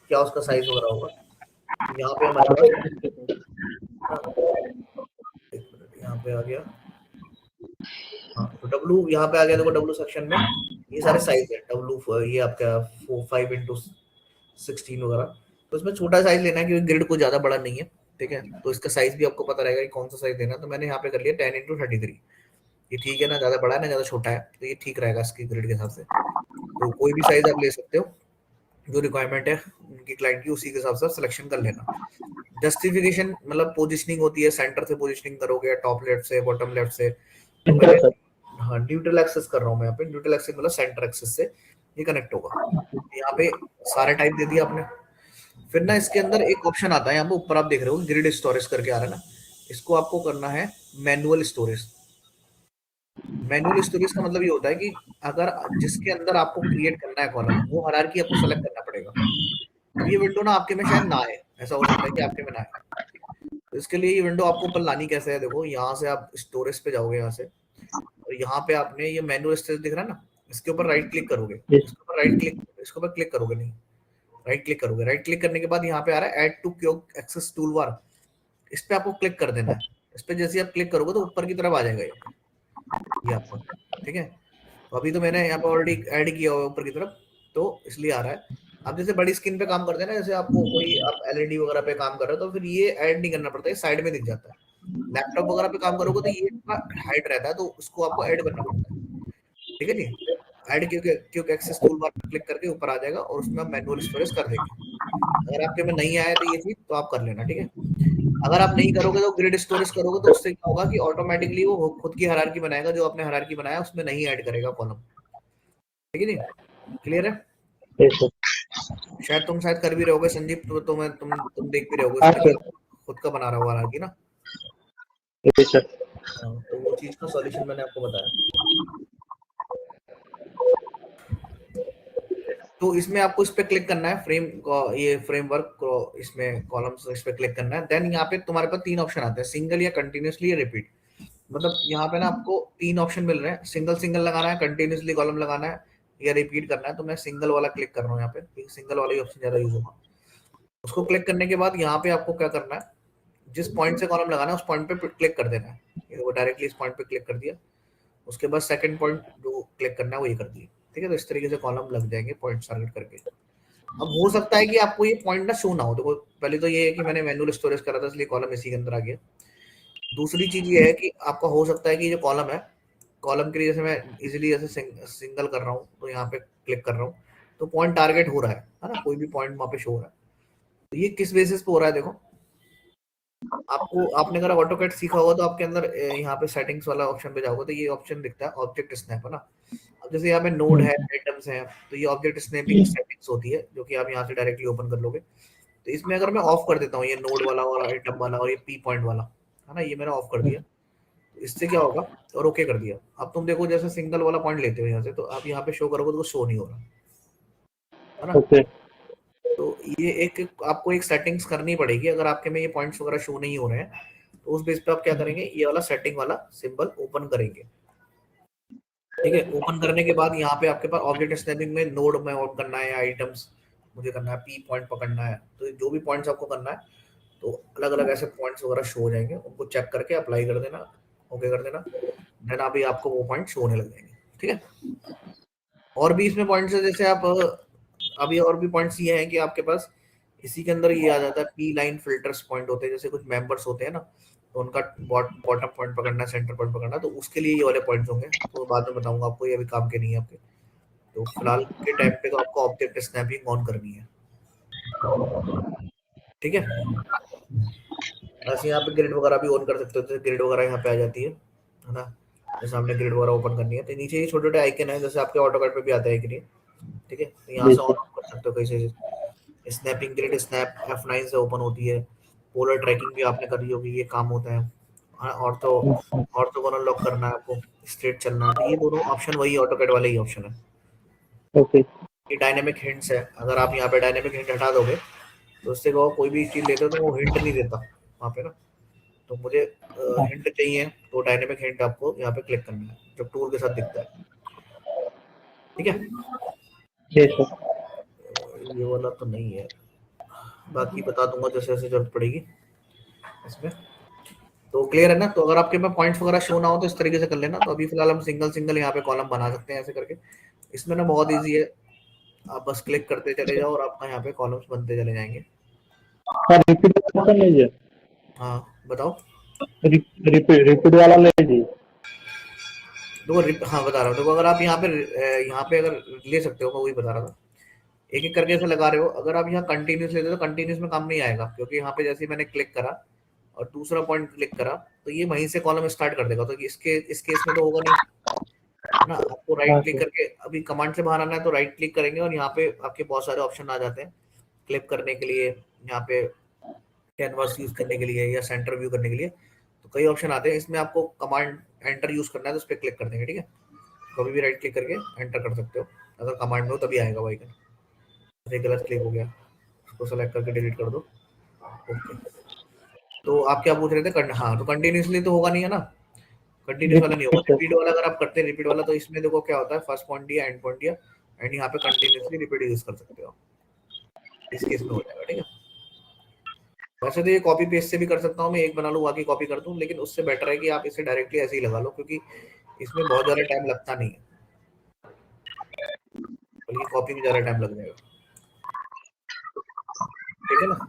Speaker 3: क्या उसका साइज वगैरह होगा। यहाँ पे हमारे पास, एक मिनट, यहाँ पे आ गया, हाँ तो डब्ल्यू यहाँ पे आ गया। देखो डब्ल्यू सेक्शन में ये सारे साइज है, डब्ल्यू ये आपका 5x16 वगैरह। तो इसमें छोटा साइज लेना है क्योंकि ग्रिड को ज्यादा बड़ा नहीं है, ठीक है। तो इसका साइज भी आपको पता रहेगा कि कौन सा साइज देना है। तो मैंने यहाँ पे कर लिया 10x33। ये ठीक है ना, ज्यादा बड़ा है ना ज्यादा छोटा है, तो ये ठीक रहेगा इसकी ग्रिड के हिसाब से। तो कोई भी साइज आप ले सकते हो, जो रिक्वायरमेंट है उनकी क्लाइंट की, उसी के हिसाब से सिलेक्शन कर लेना। जस्टिफिकेशन मतलब पोजिशनिंग होती है, सेंटर से पोजिशनिंग करोगे, टॉप लेफ्ट से, बॉटम लेफ्ट से। तो मैं हाँ न्यूट्रल एक्सेस कर रहा हूँ मैं यहाँ पे। न्यूट्रल एक्सेस मतलब सेंटर एक्सेस से ये कनेक्ट होगा। यहाँ पे सारे टाइप दे दिया आपने। फिर ना इसके अंदर एक ऑप्शन आता है, यहाँ पे ऊपर आप देख रहे हो ग्रिड स्टोरेज करके आ रहा है ना, इसको आपको करना है मैनुअल स्टोरेज। मैनुअल स्टोरेज का मतलब ये होता है कि अगर जिसके अंदर आपको क्रिएट करना है कॉलम, वो हायरार्की आपको सेलेक्ट करना पड़ेगा। अब ये विंडो ना आपके में शायद ना आए, ऐसा हो सकता है कि आपके में ना आए। तो इसके लिए ये विंडो आपको ऊपर लानी कैसे है, देखो यहाँ से आप स्टोरेज पे जाओगे, यहाँ से, और यहाँ पे आपने ये मैनुअल स्टोरेज दिख रहा है ना, इसके ऊपर राइट क्लिक करोगे, इसके ऊपर राइट क्लिक, इसके ऊपर क्लिक करोगे नहीं, राइट क्लिक करोगे। राइट क्लिक करने के बाद यहाँ पे आ रहा है add to quick access toolbar, इस पे आपको क्लिक कर देना है। इस पे जैसे आप क्लिक करोगे तो ऊपर की तरफ आ जाएगा ये आपको, ठीक है। तो अभी तो मैंने यहाँ पे ऑलरेडी ऐड किया हुआ है ऊपर की तरफ, तो इसलिए आ रहा है। आप जैसे बड़ी स्क्रीन पे काम करते हैं ना, जैसे आपको कोई आप एलईडी वगैरह पे काम कर रहे हो, तो फिर ये ऐड नहीं करना पड़ता है, साइड में दिख जाता है। लैपटॉप वगैरह पे काम करोगे तो ये हाइड रहता है, तो उसको आपको ऐड करना पड़ता है, ठीक है जी। Add quick access toolbar पे क्लिक करके ऊपर आ जाएगा और उसमें आप मैनुअल स्टोरेज कर देंगे। अगर आपके में नहीं आया तो ये चीज तो आप कर लेना, ठीक है। अगर आप नहीं करोगे तो ग्रिड स्टोरेज करोगे, तो उससे क्या होगा कि ऑटोमेटिकली वो खुद की हायरार्की बनाएगा, जो आपने हायरार्की बनाया उसमें नहीं ऐड करेगा कॉलम, ठीक है जी। क्लियर है? शायद तुम शायद कर भी रहोगे संदीप, तो तुम देख भी रहोगे उसमें खुद का बना रहा होगा हायरार्की ना। तो वो चीज का सॉल्यूशन मैंने आपको बताया। तो इसमें आपको इस पे क्लिक करना है, फ्रेम ये फ्रेमवर्क को, इसमें कॉलम्स इस पे क्लिक करना है। देन यहाँ पे तुम्हारे पास तीन ऑप्शन आते हैं, सिंगल या कंटिन्यूअसली या रिपीट। मतलब यहाँ पे ना आपको तीन ऑप्शन मिल रहे हैं, सिंगल सिंगल लगाना है, कंटिन्यूअसली कॉलम लगाना है, या रिपीट करना है। तो मैं सिंगल वाला क्लिक कर रहा हूँ यहाँ पे, क्योंकि सिंगल वाला ही ऑप्शन ज्यादा यूज होगा। उसको क्लिक करने के बाद यहाँ पे आपको क्या करना है, जिस पॉइंट से कॉलम लगाना है उस पॉइंट पे क्लिक कर देना है। वो डायरेक्टली इस पॉइंट पे क्लिक कर दिया, उसके बाद सेकंड पॉइंट जो क्लिक करना है वो ये कर दिया, ठीक है। तो इस तरीके से कॉलम लग जाएंगे पॉइंट टारगेट करके। अब हो सकता है कि आपको ये पॉइंट ना शो ना हो। देखो पहले तो ये है कि मैंने मैनुअल स्टोरेज करा था इसलिए कॉलम इसी के अंदर आ गया। दूसरी चीज ये है कि आपका हो सकता है कि जो कॉलम है, कॉलम के लिए जैसे मैं इजीली जैसे सिंगल कर रहा हूँ, तो यहाँ पे क्लिक कर रहा हूँ तो पॉइंट टारगेट हो रहा है ना, कोई भी पॉइंट वहां पे शो हो रहा है। तो ये किस बेसिस पे हो रहा है, देखो आपको आपने अगर ऑटोकैड सीखा होगा तो आपके अंदर यहाँ पे सेटिंग्स वाला ऑप्शन पे जाओगे तो ये ऑप्शन दिखता है ऑब्जेक्ट स्नैप, है ना। अब जैसे यहाँ पे नोड है, आइटम्स है, तो ये ऑब्जेक्ट स्नैपिंग सेटिंग्स होती है जो कि आप यहाँ से डायरेक्टली ओपन कर लोगे। तो इसमें अगर मैं ऑफ कर देता हूँ ये नोड वाला और आइटम वाला और ये पी पॉइंट वाला, है ना, ये मैंने ऑफ कर दिया, तो इससे क्या होगा, और ओके कर दिया। अब तुम देखो जैसे सिंगल वाला पॉइंट लेते हो यहाँ से, तो आप यहाँ पे शो करोगे तो शो नहीं हो रहा, है ना।
Speaker 2: ओके
Speaker 3: तो ये एक आपको एक सेटिंग्स करनी पड़ेगी। अगर आपके में ये पॉइंट्स वगैरह शो नहीं हो रहे हैं तो उस बेस पे आप क्या करेंगे, ये वाला सेटिंग वाला सिंबल ओपन करेंगे, ठीक है। ओपन करने के बाद यहाँ पे आपके पास ऑब्जेक्ट स्नैपिंग में नोड में ऑन करना है, आइटम्स मुझे करना है, पी पॉइंट पकड़ना है, तो जो भी पॉइंट्स आपको करना है तो अलग अलग ऐसे पॉइंट्स वगैरह शो हो जाएंगे, उनको चेक करके अप्लाई कर देना, ओके कर देना, देन अभी आपको वो पॉइंट शो होने लग जाएंगे, ठीक है। और भी इसमें पॉइंट्स है, जैसे आप अभी और भी पॉइंट्स ये हैं कि आपके पास इसी के अंदर ये आ जाता है पी लाइन फिल्टर्स पॉइंट होते हैं, जैसे कुछ मेंबर्स होते हैं ना, तो उनका बॉटम पॉइंट पकड़ना है, सेंटर पॉइंट पकड़ना है, तो उसके लिए ये वाले पॉइंट्स होंगे, तो बाद में बताऊंगा आपको, ये अभी काम के नहीं है आपके। तो फिलहाल के टाइम पे तो आपको ऑब्जेक्ट स्नैपिंग ऑन करनी है, ठीक है। ऐसे यहाँ पे ग्रिड वगैरह भी ऑन कर सकते हो, जैसे ग्रिड वगैरह यहाँ पे आ जाती है ना, जैसे हमने ग्रिड वगैरह ओपन करनी है तो नीचे ये छोटे छोटे आइकन है, जैसे आपके ऑटोकैड पे भी आता है ग्रिड, ठीक है, तो यहाँ से ऑन कर सकते हो कैसे। स्नैपिंग ग्रिड स्नैप F9 से ओपन होती है। पोलर ट्रैकिंग भी आपने करी होगी, ये काम होता है। और तो ऑर्थोगोनल लॉक करना है आपको, स्ट्रेट चलना है, तो ये दोनों ऑप्शन वही ऑटोकैड वाले ही ऑप्शन है।
Speaker 2: ओके
Speaker 3: ये डायनेमिक हिंट्स है, अगर आप यहाँ पे डायनेमिक हिंट हटा दोगे तो उससे कहो कोई भी चीज लेते हो तो वो हिंट नहीं देता वहाँ पे ना, तो मुझे हिंट चाहिए तो डायनेमिक हिंट आपको यहाँ पे क्लिक करना है, जो टूल के साथ दिखता है, ठीक है।
Speaker 2: जी सर
Speaker 3: ये वाला तो नहीं है, बाकी बता दूंगा जैसे जैसे जरूरत पड़ेगी इसमें। तो क्लियर है ना। तो अगर आपके में पॉइंट्स वगैरह शो ना हो तो इस तरीके से कर लेना। तो अभी फिलहाल हम सिंगल सिंगल यहाँ पे कॉलम बना सकते हैं ऐसे करके। इसमें ना बहुत इजी है, आप बस क्लिक करते चले जाओ और आपका यहाँ पे कॉलम्स बनते चले जाएंगे।
Speaker 2: सर रिपीट ऑप्शन लीजिए,
Speaker 3: हाँ बताओ।
Speaker 2: रिपीट वाला ले लीजिए।
Speaker 3: देखो हाँ बता रहा हूँ, देखो अगर आप यहाँ पे अगर ले सकते हो, मैं वही बता रहा था, एक एक करके ऐसे लगा रहे हो। अगर आप यहाँ कंटिन्यूस लेते हो तो कंटिन्यूस में काम नहीं आएगा, क्योंकि यहाँ पे जैसे मैंने क्लिक करा और दूसरा पॉइंट क्लिक करा तो ये वहीं से कॉलम स्टार्ट कर देगा, तो इस केस में तो होगा नहीं, है ना। आपको राइट क्लिक करके अभी कमांड से बाहर आना है तो राइट क्लिक करेंगे और यहाँ पे आपके बहुत सारे ऑप्शन आ जाते हैं क्लिप करने के लिए, यहाँ पे कैनवास यूज करने के लिए या सेंटर व्यू करने के लिए, तो कई ऑप्शन आते हैं। इसमें आपको कमांड एंटर यूज करना है तो उस पर क्लिक कर देंगे, ठीक है। कभी भी राइट क्लिक करके एंटर कर सकते हो, अगर कमांड में हो तभी आएगा वो आइकन। गलत क्लिक हो गया, उसको सेलेक्ट करके डिलीट कर दो, ओके। तो आप क्या पूछ रहे थे, हाँ तो कंटिन्यूसली तो होगा नहीं, है ना, कंटिन्यूस वाला नहीं होगा। रिपीट वाला अगर आप करते हैं रिपीट वाला, तो इसमें देखो क्या होता है, फर्स्ट पॉइंट दिया, एंड पॉइंट दिया, एंड यहाँ पे कंटिन्यूसली रिपीट यूज कर सकते हो, इस केस में हो जाएगा, ठीक है। वैसे तो ये कॉपी पेस्ट से भी कर सकता हूँ मैं, एक बना लूँ बाकी कॉपी कर दूँ, लेकिन उससे बेटर है कि आप इसे डायरेक्टली ऐसे ही लगा लो, क्योंकि इसमें बहुत ज्यादा टाइम लगता नहीं है, बल्कि कॉपी में ज्यादा टाइम लग जाएगा, ठीक है ना।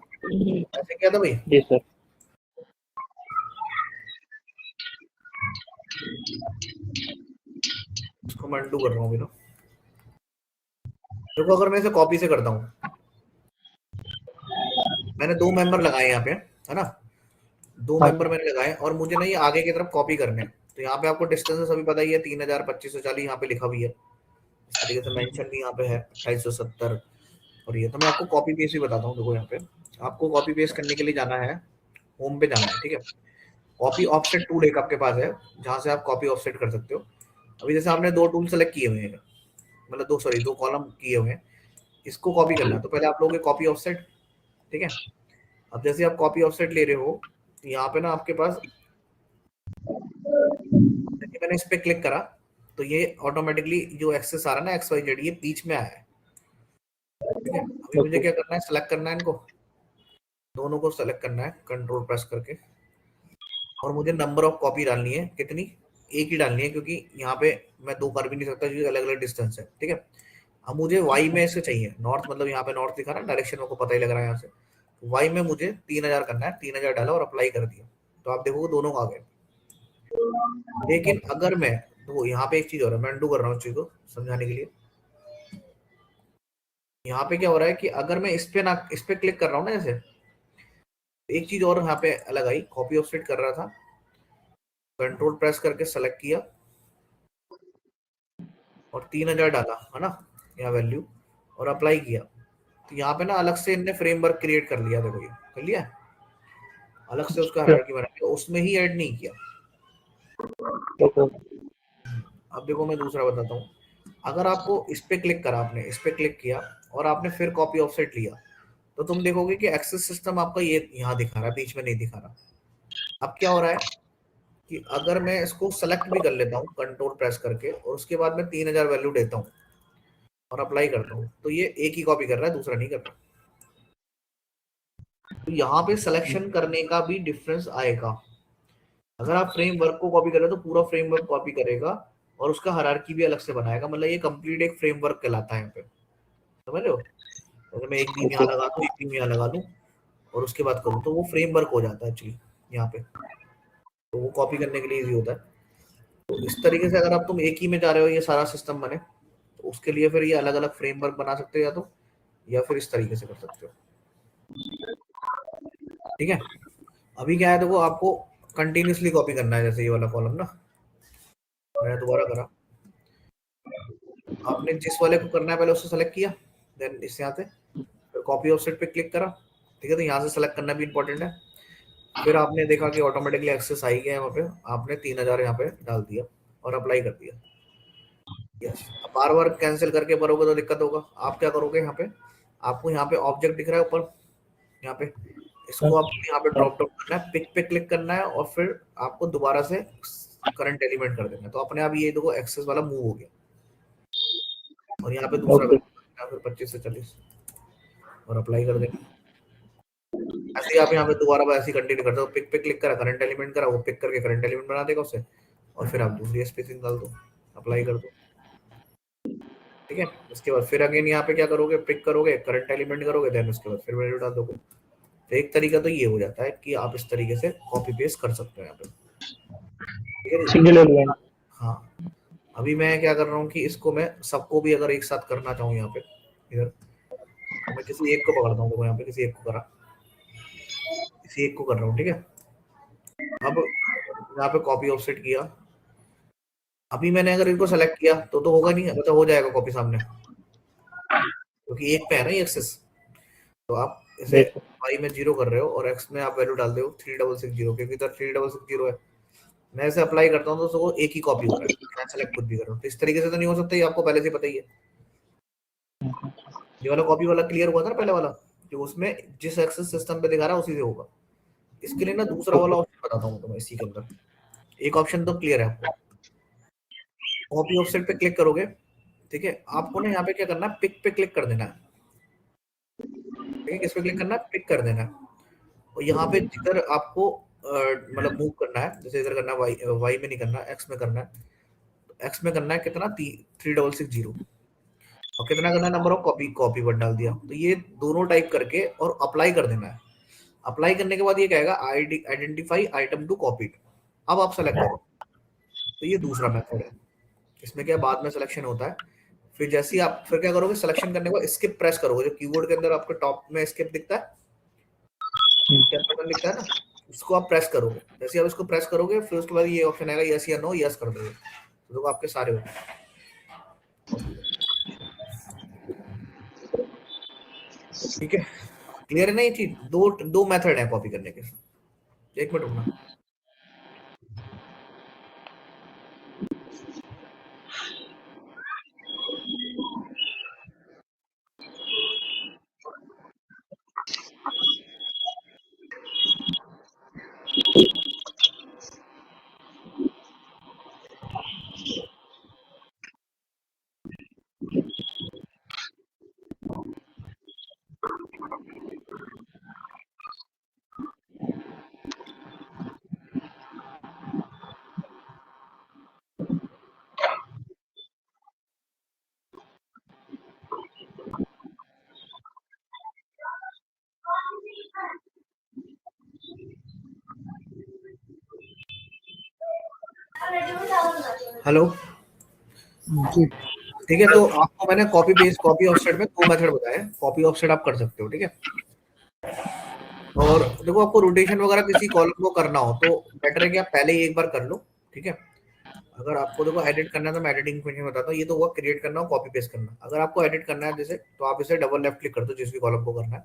Speaker 3: ऐसे क्या था भाई।
Speaker 2: जी सर
Speaker 3: इसको मैं अनडू कर रहा हूँ अभी ना। देखो अगर मैं इसे कॉपी से करता हूँ, मैंने 2 मेंबर लगाए यहाँ पे, है ना, 2 मेंबर मैंने लगाए और मुझे ना ये आगे की तरफ कॉपी करने हैं। तो यहाँ पे आपको डिस्टेंस अभी पता ही है 302540 यहाँ पे लिखा भी है, इस तरीके से मेंशन भी यहाँ पे है 2870। और ये तो मैं आपको कॉपी पेस्ट भी बताता हूँ। देखो यहाँ पे आपको कॉपी पेस्ट करने के लिए जाना है, होम पे जाना है, ठीक है। कॉपी ऑफसेट टूल एक आपके पास है जहां से आप कॉपी ऑफसेट कर सकते हो। अभी जैसे आपने 2 टूल सेलेक्ट किए हुए हैं, मतलब 2 कॉलम किए हुए हैं, इसको कॉपी करना है तो पहले आप लोगे कॉपी ऑफसेट, ठीक है। अब जैसे आप कॉपी ऑफसेट ले रहे हो तो यहाँ पे ना आपके पास, मैंने इस पे क्लिक करा तो ये ऑटोमेटिकली जो एक्सेस आ रहा है ना XYZ, ये बीच में आया है, ठीक है। अभी मुझे क्या करना है, सेलेक्ट करना है इनको दोनों को, सेलेक्ट करना है कंट्रोल प्रेस करके, और मुझे नंबर ऑफ कॉपी डालनी है, कितनी, एक ही डालनी है, क्योंकि यहाँ पे मैं 2 कर भी नहीं सकता क्योंकि अलग अलग डिस्टेंस है, ठीक है। अब मुझे वाई में से चाहिए नॉर्थ, मतलब यहाँ पे नॉर्थ लिखा ना, डायरेक्शन मेरे को पता ही लग रहा है यहाँ से। वाई में मुझे 3000 करना है, 3000 डाला और अप्लाई कर दिया, तो आप देखोगे दोनों आ गए। लेकिन अगर मैं, तो यहाँ पे एक चीज हो रहा है, मैं अनडू कर रहा हूँ इस चीज को समझाने के लिए। यहाँ पे क्या हो रहा है कि अगर मैं इस पे क्लिक कर रहा हूँ ना, जैसे एक चीज और यहाँ पे अलग आई, कॉपी ऑफसेट कर रहा था, कंट्रोल प्रेस करके सेलेक्ट किया और 3000 डाला है ना यहाँ वैल्यू, और अप्लाई किया, तो यहाँ पे ना अलग से इनने फ्रेमवर्क क्रिएट कर लिया, देखो ये कर लिया, अलग से उसका हायरार्की बना दिया, उसमें ही ऐड नहीं किया। अब देखो मैं दूसरा बताता हूँ, अगर आपको इस पे क्लिक करा, आपने इस पे क्लिक किया और आपने फिर कॉपी ऑफसेट लिया, तो तुम देखोगे कि एक्सेस सिस्टम आपका ये यहाँ दिखा रहा है, बीच में नहीं दिखा रहा। अब क्या हो रहा है कि अगर मैं इसको सेलेक्ट भी कर लेता हूँ कंट्रोल प्रेस करके और उसके बाद मैं 3000 वैल्यू देता हूँ और अप्लाई करता हूँ, तो ये एक ही कॉपी कर रहा है, दूसरा नहीं कर रहा। तो यहाँ पे सिलेक्शन करने का भी डिफरेंस आएगा। अगर आप फ्रेमवर्क को कॉपी कर रहे हो तो पूरा फ्रेमवर्क कॉपी करेगा और उसका हायरार्की भी अलग से बनाएगा, मतलब ये कंप्लीट एक फ्रेमवर्क कहलाता है यहाँ पे, समझ रहे हो। अगर मैं एक बीम यहाँ लगा दूं, एक बीम यहाँ लगा दूं और उसके बाद करूं, तो वो फ्रेमवर्क हो जाता है एक्चुअली यहाँ पे, तो वो कॉपी करने के लिए इजी होता है। तो इस तरीके से अगर आप तुम एक ही में जा रहे हो ये सारा सिस्टम बने, तो उसके लिए फिर ये अलग अलग फ्रेमवर्क बना सकते हो, या फिर इस तरीके से कर सकते हो, ठीक है। अभी क्या है, देखो आपको कंटिन्यूसली कॉपी करना है, जैसे ये वाला कॉलम ना, मैंने दोबारा करा, आपने जिस वाले को करना है पहले उससे सेलेक्ट किया, देन इस यहाँ से फिर कॉपी ऑफसेट पे क्लिक करा, ठीक है, तो यहाँ से सेलेक्ट करना भी इंपॉर्टेंट है। फिर आपने देखा कि ऑटोमेटिकली एक्सेस आई गया है, वहाँ पे आपने 3000 यहाँ पे डाल दिया और अप्लाई कर दिया, यस। अब बार बार कैंसिल करके भरोगे तो दिक्कत होगा। आप क्या करोगे, यहाँ पे आपको यहाँ पे ऑब्जेक्ट दिख रहा है ऊपर, यहाँ पे इसको आप यहाँ पे ड्रॉप डाउन करना है, पिक पे क्लिक करना है और फिर आपको दोबारा से करंट एलिमेंट कर देना है, तो अपने आप ये देखो एक्सेस वाला मूव हो गया और यहाँ पे दूसरा फिर 25 से 40 और अप्लाई कर देना। ऐसे ही आप यहाँ पे दोबारा ऐसे कंटिन्यू करते हो, पिक पे क्लिक करा, करंट एलिमेंट करा, वो पिक करके करंट एलिमेंट बना देगा उसे, और फिर आप दूसरी स्पेसिंग डाल दो, अप्लाई कर दो, ठीक है। उसके बाद फिर अगेन यहाँ पे क्या करोगे, पिक करोगे, करंट एलिमेंट करोगे, देन उसके बाद फिर वैल्यू डाल दोगे। तो एक तरीका तो ये हो जाता है कि आप इस तरीके से कॉपी पेस्ट कर सकते हो यहाँ पे, ठीक है। हाँ, अभी मैं क्या कर रहा हूँ कि इसको मैं सबको भी अगर एक साथ करना चाहूँ यहाँ पे, इधर तो मैं किसी एक को पकड़ता हूँ, यहाँ पे किसी एक को करा, किसी एक को कर रहा हूँ, ठीक है। अब यहाँ पे कॉपी ऑफसेट किया, अभी मैंने अगर इनको सेलेक्ट किया तो होगा नहीं, मतलब हो जाएगा कॉपी सामने, क्योंकि एक पे है ना ये एक्सेस। तो आप इसे y में 0 कर रहे हो और x में आप वैल्यू डाल दे हो 3660, क्योंकि इधर 3660 है। मैं इसे अप्लाई करता हूँ तो उसको एक ही कॉपी हो रहा है, मैं सेलेक्ट खुद भी कर रहा हूँ, तो इस तरीके से तो नहीं हो सकता, ये आपको पहले से पता ही है। ये वाला कॉपी वाला क्लियर हुआ था ना पहले वाला, जो उसमें जिस एक्सेस सिस्टम पे दिखा रहा है उसी से होगा। इसके लिए ना दूसरा वाला ऑप्शन बताता हूँ तुम्हें, इसी के अंदर एक ऑप्शन तो क्लियर है आपको, कॉपी ऑफसेट पे क्लिक करोगे, ठीक है। आपको ना यहाँ पे क्या करना है, पिक पे क्लिक कर देना है, ठीक है। किस पे क्लिक करना है, पिक कर देना है, और यहाँ पे जिधर आपको मतलब मूव करना है, जैसे इधर करना है, वाई में नहीं करना, एक्स में करना है, तो एक्स में करना है कितना 3660, और कितना करना है नंबर ऑफ कॉपी वर्ड डाल दिया। तो ये दोनों टाइप करके और अप्लाई कर देना है। अप्लाई करने के बाद ये कहेगा आइडेंटिफाई आइटम टू कॉपीड, अब आप सेलेक्ट करो, तो ये दूसरा मेथड है। इसमें क्या बाद में सिलेक्शन होता है, फिर जैसे ही आप फिर क्या करोगे, सिलेक्शन करने के बाद स्किप प्रेस करोगे, जो कीबोर्ड के अंदर आपके टॉप में स्किप दिखता है, बटन दिखता है ना, इसको आप प्रेस करोगे। जैसे आप इसको प्रेस करोगे फिर उसके बाद ये ऑप्शन आएगा यस या नो, यस कर दोगे, तो देखो आपके सारे होंगे, ठीक है। क्लियर है ना ये चीज, दो मेथड है कॉपी करने के। एक मिनट रुकना। हेलो, ठीक है। तो आपको मैंने कॉपी ऑफसेट में दो मेथड बताए, कॉपी ऑफसेट आप कर सकते हो, ठीक है। और देखो आपको रोटेशन वगैरह किसी कॉलम को करना हो तो बेटर है कि आप पहले ही एक बार कर लो, ठीक है। अगर आपको देखो एडिट करना है तो मैं एडिटिंग फंक्शन बताता हूँ। ये तो हुआ क्रिएट करना और कॉपी पेस्ट करना। अगर आपको एडिट करना है जैसे, तो आप इसे डबल लेफ्ट क्लिक कर दो, जिस भी कॉलम को करना है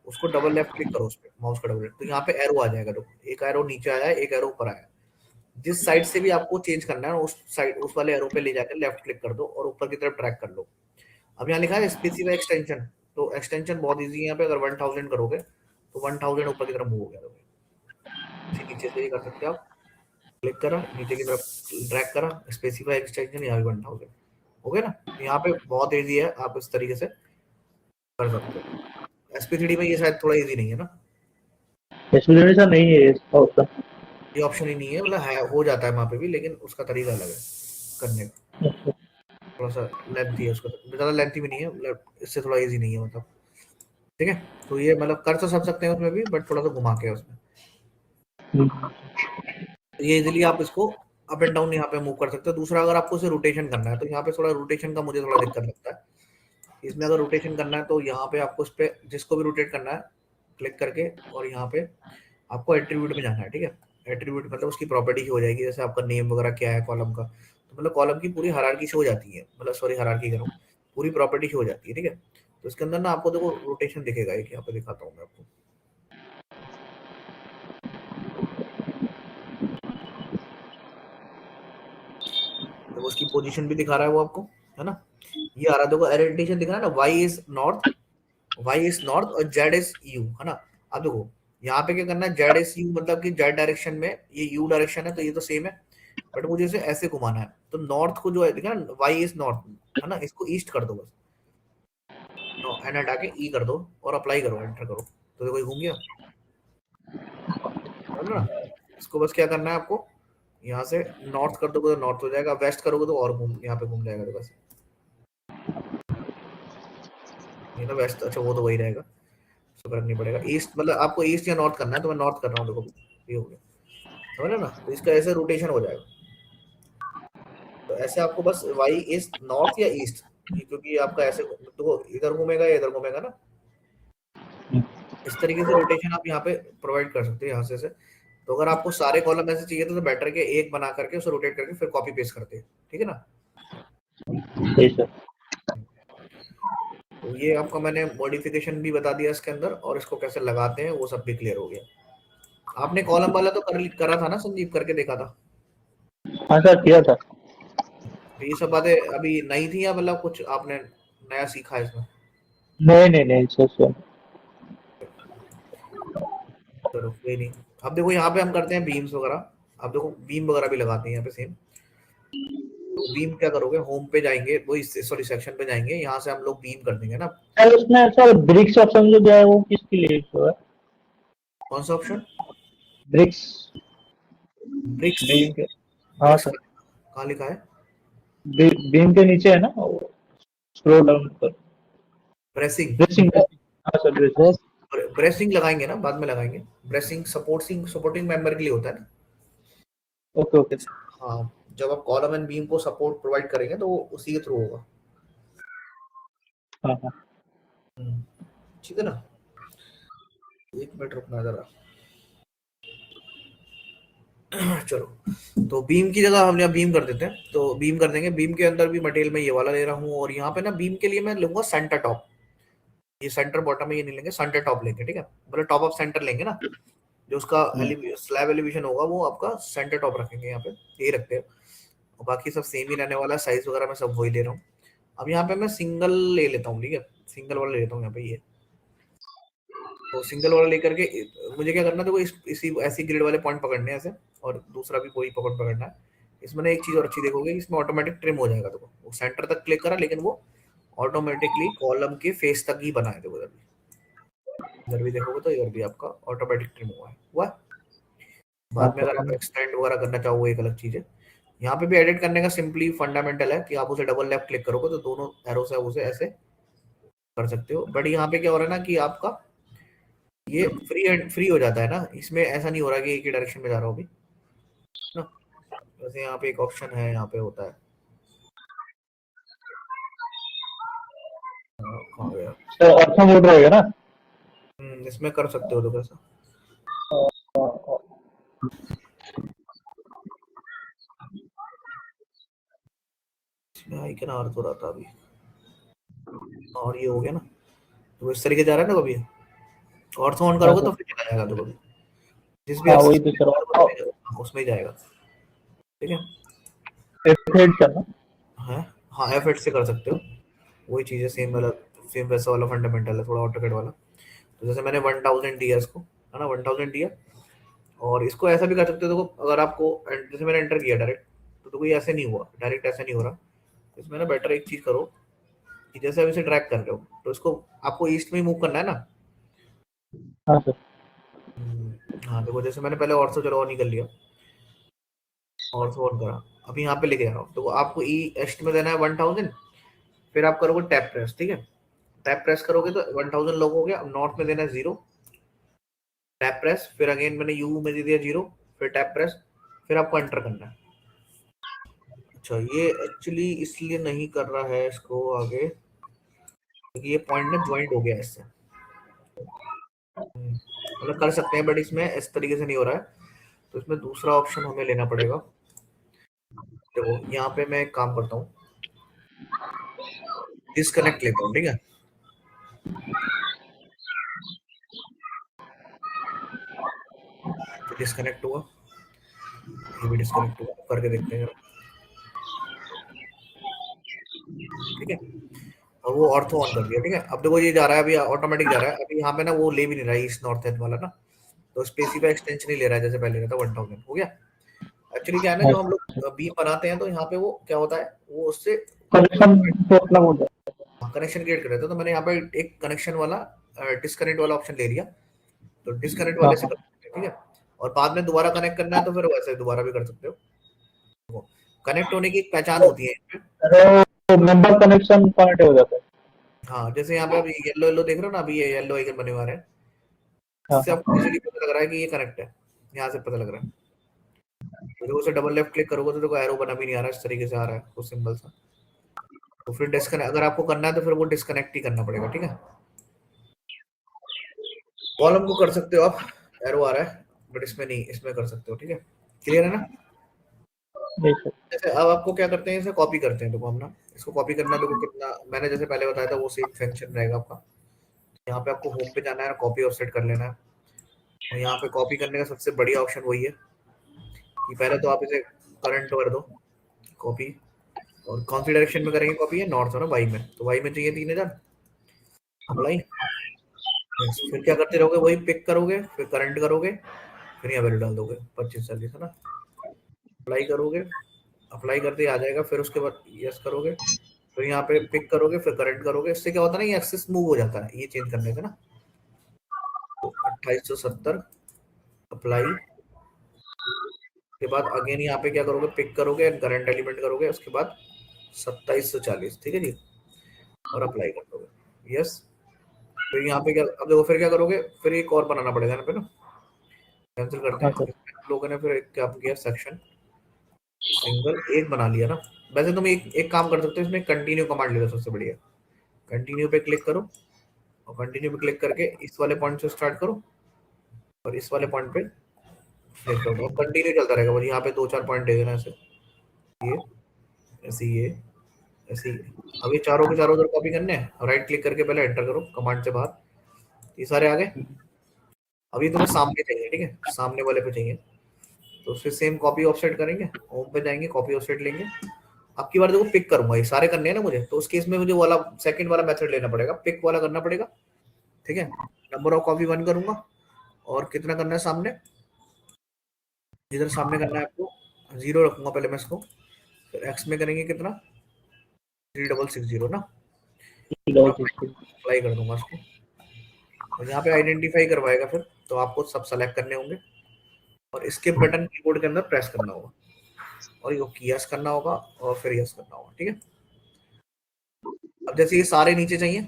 Speaker 3: उसको डबल लेफ्ट क्लिक करो, उस पे माउस का डबल लेफ्ट, तो यहाँ पे एरो आ जाएगा। देखो एक एरो नीचे आया है, एक एरो ऊपर आया है। जिस साइड से भी आपको चेंज करना है उस साइड, उस वाले एरो पे ले जाकर लेफ्ट क्लिक कर दो और ऊपर की तरफ ड्रैग कर लो। अब यहाँ लिखा है स्पेसिफाई एक्सटेंशन, तो एक्सटेंशन बहुत इजी है यहाँ पे। अगर 1000 करोगे तो 1000 ऊपर की तरफ मूव हो गया। इसी नीचे से ही कर सकते हो आप। क्लिक करा, नीचे की तरफ ड्रैग करा, स्पेसिफाई एक्सटेंशन, यहाँ भी 1000 हो गया ना। यहाँ पे बहुत इजी है, आप इस तरीके से कर सकते हो। SP3D में ये शायद थोड़ा इजी नहीं है ना,
Speaker 2: इसमें ऐसा नहीं है इसका ऑप्शन।
Speaker 3: ये ऑप्शन ही नहीं है, मतलब है, हो जाता है वहाँ पे भी, लेकिन उसका तरीका अलग है करने का। थोड़ा सा लेंथी है उसका, ज़्यादा लेंथी भी नहीं है, मतलब इससे थोड़ा इजी नहीं है मतलब, ठीक है। तो ये मतलब कर तो सब सकते हैं उसमें भी, बट थोड़ा सा घुमा के है उसमें। ये इजीली आप इसको अप एंड डाउन यहाँ पे मूव कर सकते हो। दूसरा, अगर आपको इसे रोटेशन करना है तो यहाँ पे थोड़ा रोटेशन का मुझे थोड़ा दिक्कत लगता है। इसमें अगर रोटेशन करना है तो यहाँ पे आपको इस पे जिसको भी रोटेट करना है क्लिक करके, और यहाँ पे आपको एट्रीब्यूट में जाना है, ठीक है। एट्रीब्यूट मतलब उसकी प्रॉपर्टी हो जाएगी, जैसे आपका नेम वगैरह क्या है कॉलम का, तो मतलब कॉलम की पूरी हायरार्की शो हो जाती है, मतलब सॉरी हायरार्की कह रहा हूँ, पूरी प्रॉपर्टी शो हो जाती है, ठीक है। तो इसके अंदर ना आपको देखो रोटेशन दिखेगा, एक यहाँ पे दिखाता हूँ मैं आपको। तो उसकी पोजीशन भी दिखा रहा है वो आपको, है ना। ये आ रहा है देखो, ओरिएंटेशन दिख रहा है ना, वाई इज नॉर्थ और जेड इज यू, है ना। अब देखो यहाँ पे क्या करना है, जेड इज यू मतलब कि जेड डायरेक्शन में, ये यू डायरेक्शन है तो ये तो सेम है, बट मुझे इसे ऐसे घुमाना है। तो नॉर्थ को जो है दिखा ना, वाई इज नॉर्थ, है ना, इसको ईस्ट कर दो बस, एन हटा के ई कर दो और अप्लाई करो, एंटर करो, तो देखो ये घूम गया, समझ ना। इसको बस क्या करना है आपको, यहाँ से नॉर्थ कर दोगे तो नॉर्थ हो जाएगा, वेस्ट करोगे तो और घूम यहाँ पे घूम जाएगा। तो बस ये ना वेस्ट, अच्छा वो तो वही रहेगा, उसको फर्क नहीं पड़ेगा। ईस्ट मतलब आपको ईस्ट या नॉर्थ करना है, तो मैं नॉर्थ कर रहा हूँ, देखो ये हो गया, समझ रहे ना। तो इसका ऐसे रोटेशन हो जाएगा। तो ऐसे आपको बस वाई इज नॉर्थ या ईस्ट, क्योंकि आपका ऐसे तो इधर घूमेगा या इधर घूमेगा ना, इस तरीके से रोटेशन आप यहाँ पे प्रोवाइड कर सकते हो यहाँ से। तो अगर आपको सारे कॉलम ऐसे चाहिए तो बेटर के एक बना करके उसे रोटेट करके फिर कॉपी पेस्ट करते हैं, ठीक है ना।
Speaker 2: ठीक है।
Speaker 3: तो ये आपको मैंने मॉडिफिकेशन भी बता दिया इसके अंदर, और इसको कैसे लगाते हैं वो सब भी क्लियर हो गया। आपने कॉलम वाला तो करा था ना संदीप, करके देखा था।
Speaker 2: हाँ सर, किया था।
Speaker 3: तो ये सब बातें अभी नई थी या मतलब कुछ आपने नया सीखा इसमें?
Speaker 2: नहीं सर।
Speaker 3: चलो कोई नहीं। अब देखो यहाँ पे हम करते हैं बीम्स वगैरह। अब देखो बीम वगैरह भी लगाते हैं यहाँ पे सेम। तो बीम क्या करोगे, होम पे जाएंगे, वो सॉरी सेक्शन पे जाएंगे, यहाँ से हम लोग बीम कर देंगे ना।
Speaker 2: सर उसमें सर ब्रिक्स ऑप्शन जो दिया है वो किसके लिए है?
Speaker 3: कौन सा ऑप्शन?
Speaker 2: ब्रिक्स।
Speaker 3: ब्रिक्स?
Speaker 2: बीम के, हाँ
Speaker 3: ब्रिक्स
Speaker 2: सर,
Speaker 3: कहाँ लिखा है?
Speaker 2: बीम के नीचे है ना, स्क्रॉल डाउन पर
Speaker 3: ब्रेसिंग?
Speaker 2: ब्रेसिंग। हाँ सर, ब्रेसिंग।
Speaker 3: ब्रेसिंग लगाएंगे ना, बाद में लगाएंगे। ब्रेसिंग सपोर्टिंग मेंबर के लिए होता है ना।
Speaker 2: ओके।
Speaker 3: हाँ, जब आप कॉलम एंड बीम को सपोर्ट प्रोवाइड करेंगे तो वो उसी के थ्रू होगा।
Speaker 2: हाँ।
Speaker 3: ठीक है ना। एक मिनट रुकना जरा। चलो, तो बीम की जगह हम यहाँ बीम कर देते हैं, तो बीम कर देंगे। बीम के अंदर भी मटेरियल में ये वाला ले रहा हूँ, और यहाँ पे ना बीम के लिए मैं लूंगा सेंटर टॉप। ये सेंटर बॉटम में ये नहीं लेंगे, सेंटर टॉप लेंगे, ठीक है। मतलब टॉप ऑफ सेंटर लेंगे ना, जो उसका स्लैब एलिवेशन होगा वो आपका सेंटर टॉप रखेंगे यहाँ पे, यही रखते हैं। और बाकी सब सेम ही रहने वाला है, साइज वगैरह मैं सब वही ले रहा हूँ। अब यहाँ पे मैं सिंगल ले लेता हूँ, ठीक है, सिंगल वाला ले लेता हूँ यहाँ पे ये। तो सिंगल वाला लेकर के मुझे क्या करना है, देखो इसी ऐसी ग्रिड वाले पॉइंट पकड़ने हैं ऐसे, और दूसरा भी कोई पकड़ना है। इसमें ना एक चीज और अच्छी देखोगे, इसमें ऑटोमेटिक ट्रिम हो जाएगा। देखो वो सेंटर तक क्लिक करा, लेकिन वो ऑटोमेटिकली कॉलम के फेस तक ही बनाए। देखो इधर भी देखोगे तो इधर भी आपका ऑटोमेटिक ट्रिम हुआ है। बाद में अगर आप एक्सटेंड वगैरह करना चाहोगे एक अलग चीज है। यहाँ पे भी एडिट करने का सिंपली फंडामेंटल है कि आप उसे डबल लेफ्ट क्लिक करोगे तो दोनों एरो से उसे ऐसे कर सकते हो। बट यहाँ पे क्या हो रहा है ना कि आपका ये फ्री हो जाता है ना, इसमें ऐसा नहीं हो रहा कि एक ही डायरेक्शन में जा रहा हो भी ना। वैसे यहाँ पे एक ऑप्शन है, यहाँ पे होता है, कहाँ गया?
Speaker 2: सर ऑप्शन मोड रहेगा ना?
Speaker 3: इसमें कर सकते हो तो कैसा इसमें आई कैन आर तो रहा था अभी, और ये हो गया ना, तो इस तरीके जा रहा है ना कभी, ऑर्थो ऑन करोगे तो फिर चला जाएगा, तो कभी जिस भी
Speaker 2: हाँ वही
Speaker 3: एक्सेस
Speaker 2: तो सर,
Speaker 3: उसमें ही जाएगा, ठीक है।
Speaker 2: F8 करना।
Speaker 3: है हाँ, F8 से कर सकते हो, वही चीज़ है, सेम वाला, सेम वैसा वाला फंडामेंटल है, थोड़ा ऑटोकैड वाला। तो जैसे मैंने 1000 दिया इसको, है ना, 1000 दिया, और इसको ऐसा भी कर सकते हो, देखो अगर आपको जैसे मैंने एंटर किया डायरेक्ट, तो कोई ऐसे नहीं हुआ, डायरेक्ट ऐसे नहीं हो रहा, इसमें ना बेटर एक चीज़ करो कि जैसे आप इसे ट्रैक कर रहे हो, तो इसको आपको ईस्ट में ही मूव करना है ना।
Speaker 2: हाँ सर।
Speaker 3: हाँ देखो, जैसे मैंने पहले ऑर्थो चलो ऑन ही कर लिया, ऑर्थो ऑन करा, अभी यहाँ पे लेके जा रहा हूँ, तो आपको ई ईस्ट में देना है 1000, फिर आप करोगे टैप प्रेस, ठीक है, टैप प्रेस करोगे तो 1000 लॉक हो गया। अब नॉर्थ में देना है 0, टैप प्रेस, फिर अगेन मैंने यू में दे दिया 0, फिर टैप प्रेस, फिर आपको एंटर करना है। अच्छा, ये एक्चुअली इसलिए नहीं कर रहा है इसको आगे, क्योंकि ये पॉइंट ना ज्वाइंट हो गया है इससे, मतलब कर सकते हैं बट इसमें इस तरीके से नहीं हो रहा है, तो इसमें दूसरा ऑप्शन हमें लेना पड़ेगा। देखो यहाँ पे मैं एक काम करता हूँ, डिस्कनेक्ट लेता हूँ, ठीक है, तो डिस्कनेक्ट हुआ, ये भी डिस्कनेक्ट हुआ, करके देखते हैं जरा, ठीक है, और वो ऑर्थो ऑन कर दिया, ठीक है। अब देखो ये जा रहा है, अभी ऑटोमेटिक जा रहा है, अभी यहाँ पे ना वो ले भी नहीं रहा है ईस्ट नॉर्थ वाला ना, तो स्पेसिफाई एक्सटेंशन नहीं ले रहा है, जैसे पहले रहता 1000 हो गया। एक्चुअली क्या है ना, जो हम लोग बीम बनाते हैं तो यहाँ पे वो क्या होता है, वो उससे
Speaker 2: कनेक्शन तो अपना हो जाए।
Speaker 3: कनेक्शन क्रिएट कर देता है, तो मैंने यहाँ पे एक कनेक्शन वाला डिस्कनेक्ट वाला ऑप्शन ले लिया, तो डिस्कनेक्ट वाले से कर सकते हैं, ठीक है, और बाद में दोबारा कनेक्ट करना है तो फिर वैसे दोबारा भी कर सकते हो। कनेक्ट होने की एक पहचान होती है,
Speaker 2: अरे मेंबर कनेक्शन कनेक्ट हो जाता है।
Speaker 3: हाँ जैसे यहाँ पे अभी येलो येलो देख रहे हो ना, अभी ये येलो आइकन बने हुए हैं,
Speaker 2: हाँ
Speaker 3: इससे आपको इजीली पता लग रहा है कि ये कनेक्ट है, यहाँ से पता लग रहा है। तो उसे डबल लेफ्ट क्लिक करोगे तो देखो एरो बना भी नहीं आ रहा है, इस तरीके से आ रहा है वो सिंबल सा, तो फिर डिस्कनेक्ट अगर आपको करना है तो फिर वो डिस्कनेक्ट ही करना पड़ेगा, ठीक है। कॉलम को कर सकते हो आप, एरो आ रहा है बट इसमें नहीं, इसमें कर सकते हो, ठीक है, क्लियर है ना।
Speaker 2: ठीक है।
Speaker 3: जैसे अब आपको क्या करते हैं, इसे कॉपी करते हैं, देखो हम ना इसको कॉपी करना, देखो कितना मैंने जैसे पहले बताया था वो सेम फंक्शन रहेगा आपका। यहाँ पे आपको होम पे जाना है, कॉपी ऑफसेट कर लेना है, और यहाँ पे कॉपी करने का सबसे बढ़िया ऑप्शन वही है कि पहले तो आप इसे करंट कर दो कॉपी, और कौन सी डायरेक्शन में करेंगे कॉपी है, नॉर्थ है ना, वाई में, तो वाई में चाहिए 3000 अप्लाई, फिर क्या करते रहोगे, वही पिक करोगे, फिर करंट करोगे, फिर यहाँ वैल्यू डाल दोगे 2540 है ना, अप्लाई करोगे, अप्लाई करते ही आ जाएगा, फिर उसके बाद यस करोगे, फिर यहाँ पे पिक करोगे, फिर करंट करोगे, इससे क्या होता है ना, ये एक्सेस मूव हो जाता है ये चेंज करने से ना, तो 2870 अप्लाई के बाद अगेन यहाँ पे क्या करोगे, पिक करोगे, करंट एलिमेंट करोगे, उसके बाद 2740, ठीक है जी, और अप्लाई कर दोगे, यस। फिर यहाँ पे क्या, अब देखो फिर क्या करोगे, फिर एक और बनाना पड़ेगा ना, पे ना कैंसिल करते
Speaker 2: हाँ
Speaker 3: हैं,
Speaker 2: सर।
Speaker 3: इसमें लोगों ने फिर एक क्या किया, सेक्शन सिंगल एक बना लिया ना। वैसे तुम एक काम कर सकते हो, इसमें कंटिन्यू कमांड ले लो, सबसे बढ़िया, कंटिन्यू पे क्लिक करो, और कंटिन्यू पे क्लिक करके इस वाले पॉइंट से स्टार्ट करो, और इस वाले पॉइंट पे क्लिक करो, और कंटिन्यू चलता रहेगा, बस यहाँ पे 2-4 पॉइंट दे देना ऐसे, ये ऐसे, ये ऐसे ही। अब ये चारों के चारों उधर कॉपी करने हैं, राइट क्लिक करके पहले एंटर करो कमांड से बाहर, ये सारे आ गए। अभी तुम्हें सामने चाहिए, ठीक है, सामने वाले पे चाहिए, तो फिर सेम कॉपी ऑफसेट करेंगे, होम पे जाएंगे, कॉपी ऑफसेट लेंगे, अब की बार देखो पिक करूंगा, ये सारे करने हैं ना मुझे, तो उस केस में मुझे वाला सेकंड वाला मेथड लेना पड़ेगा, पिक वाला करना पड़ेगा, ठीक है। नंबर ऑफ कॉपी 1 करूंगा, और कितना करना है सामने, जिधर सामने करना है आपको 0 रखूंगा पहले मैं इसको, फिर एक्स में करेंगे कितना 3660 ना, अप्लाई कर दूंगा इसको, और यहाँ पे आइडेंटिफाई करवाएगा फिर, तो आपको सब सेलेक्ट करने होंगे, और इसके बटन कीबोर्ड के अंदर प्रेस करना होगा, और ये यस करना होगा, और फिर यस करना होगा, ठीक है। अब जैसे ये सारे नीचे चाहिए,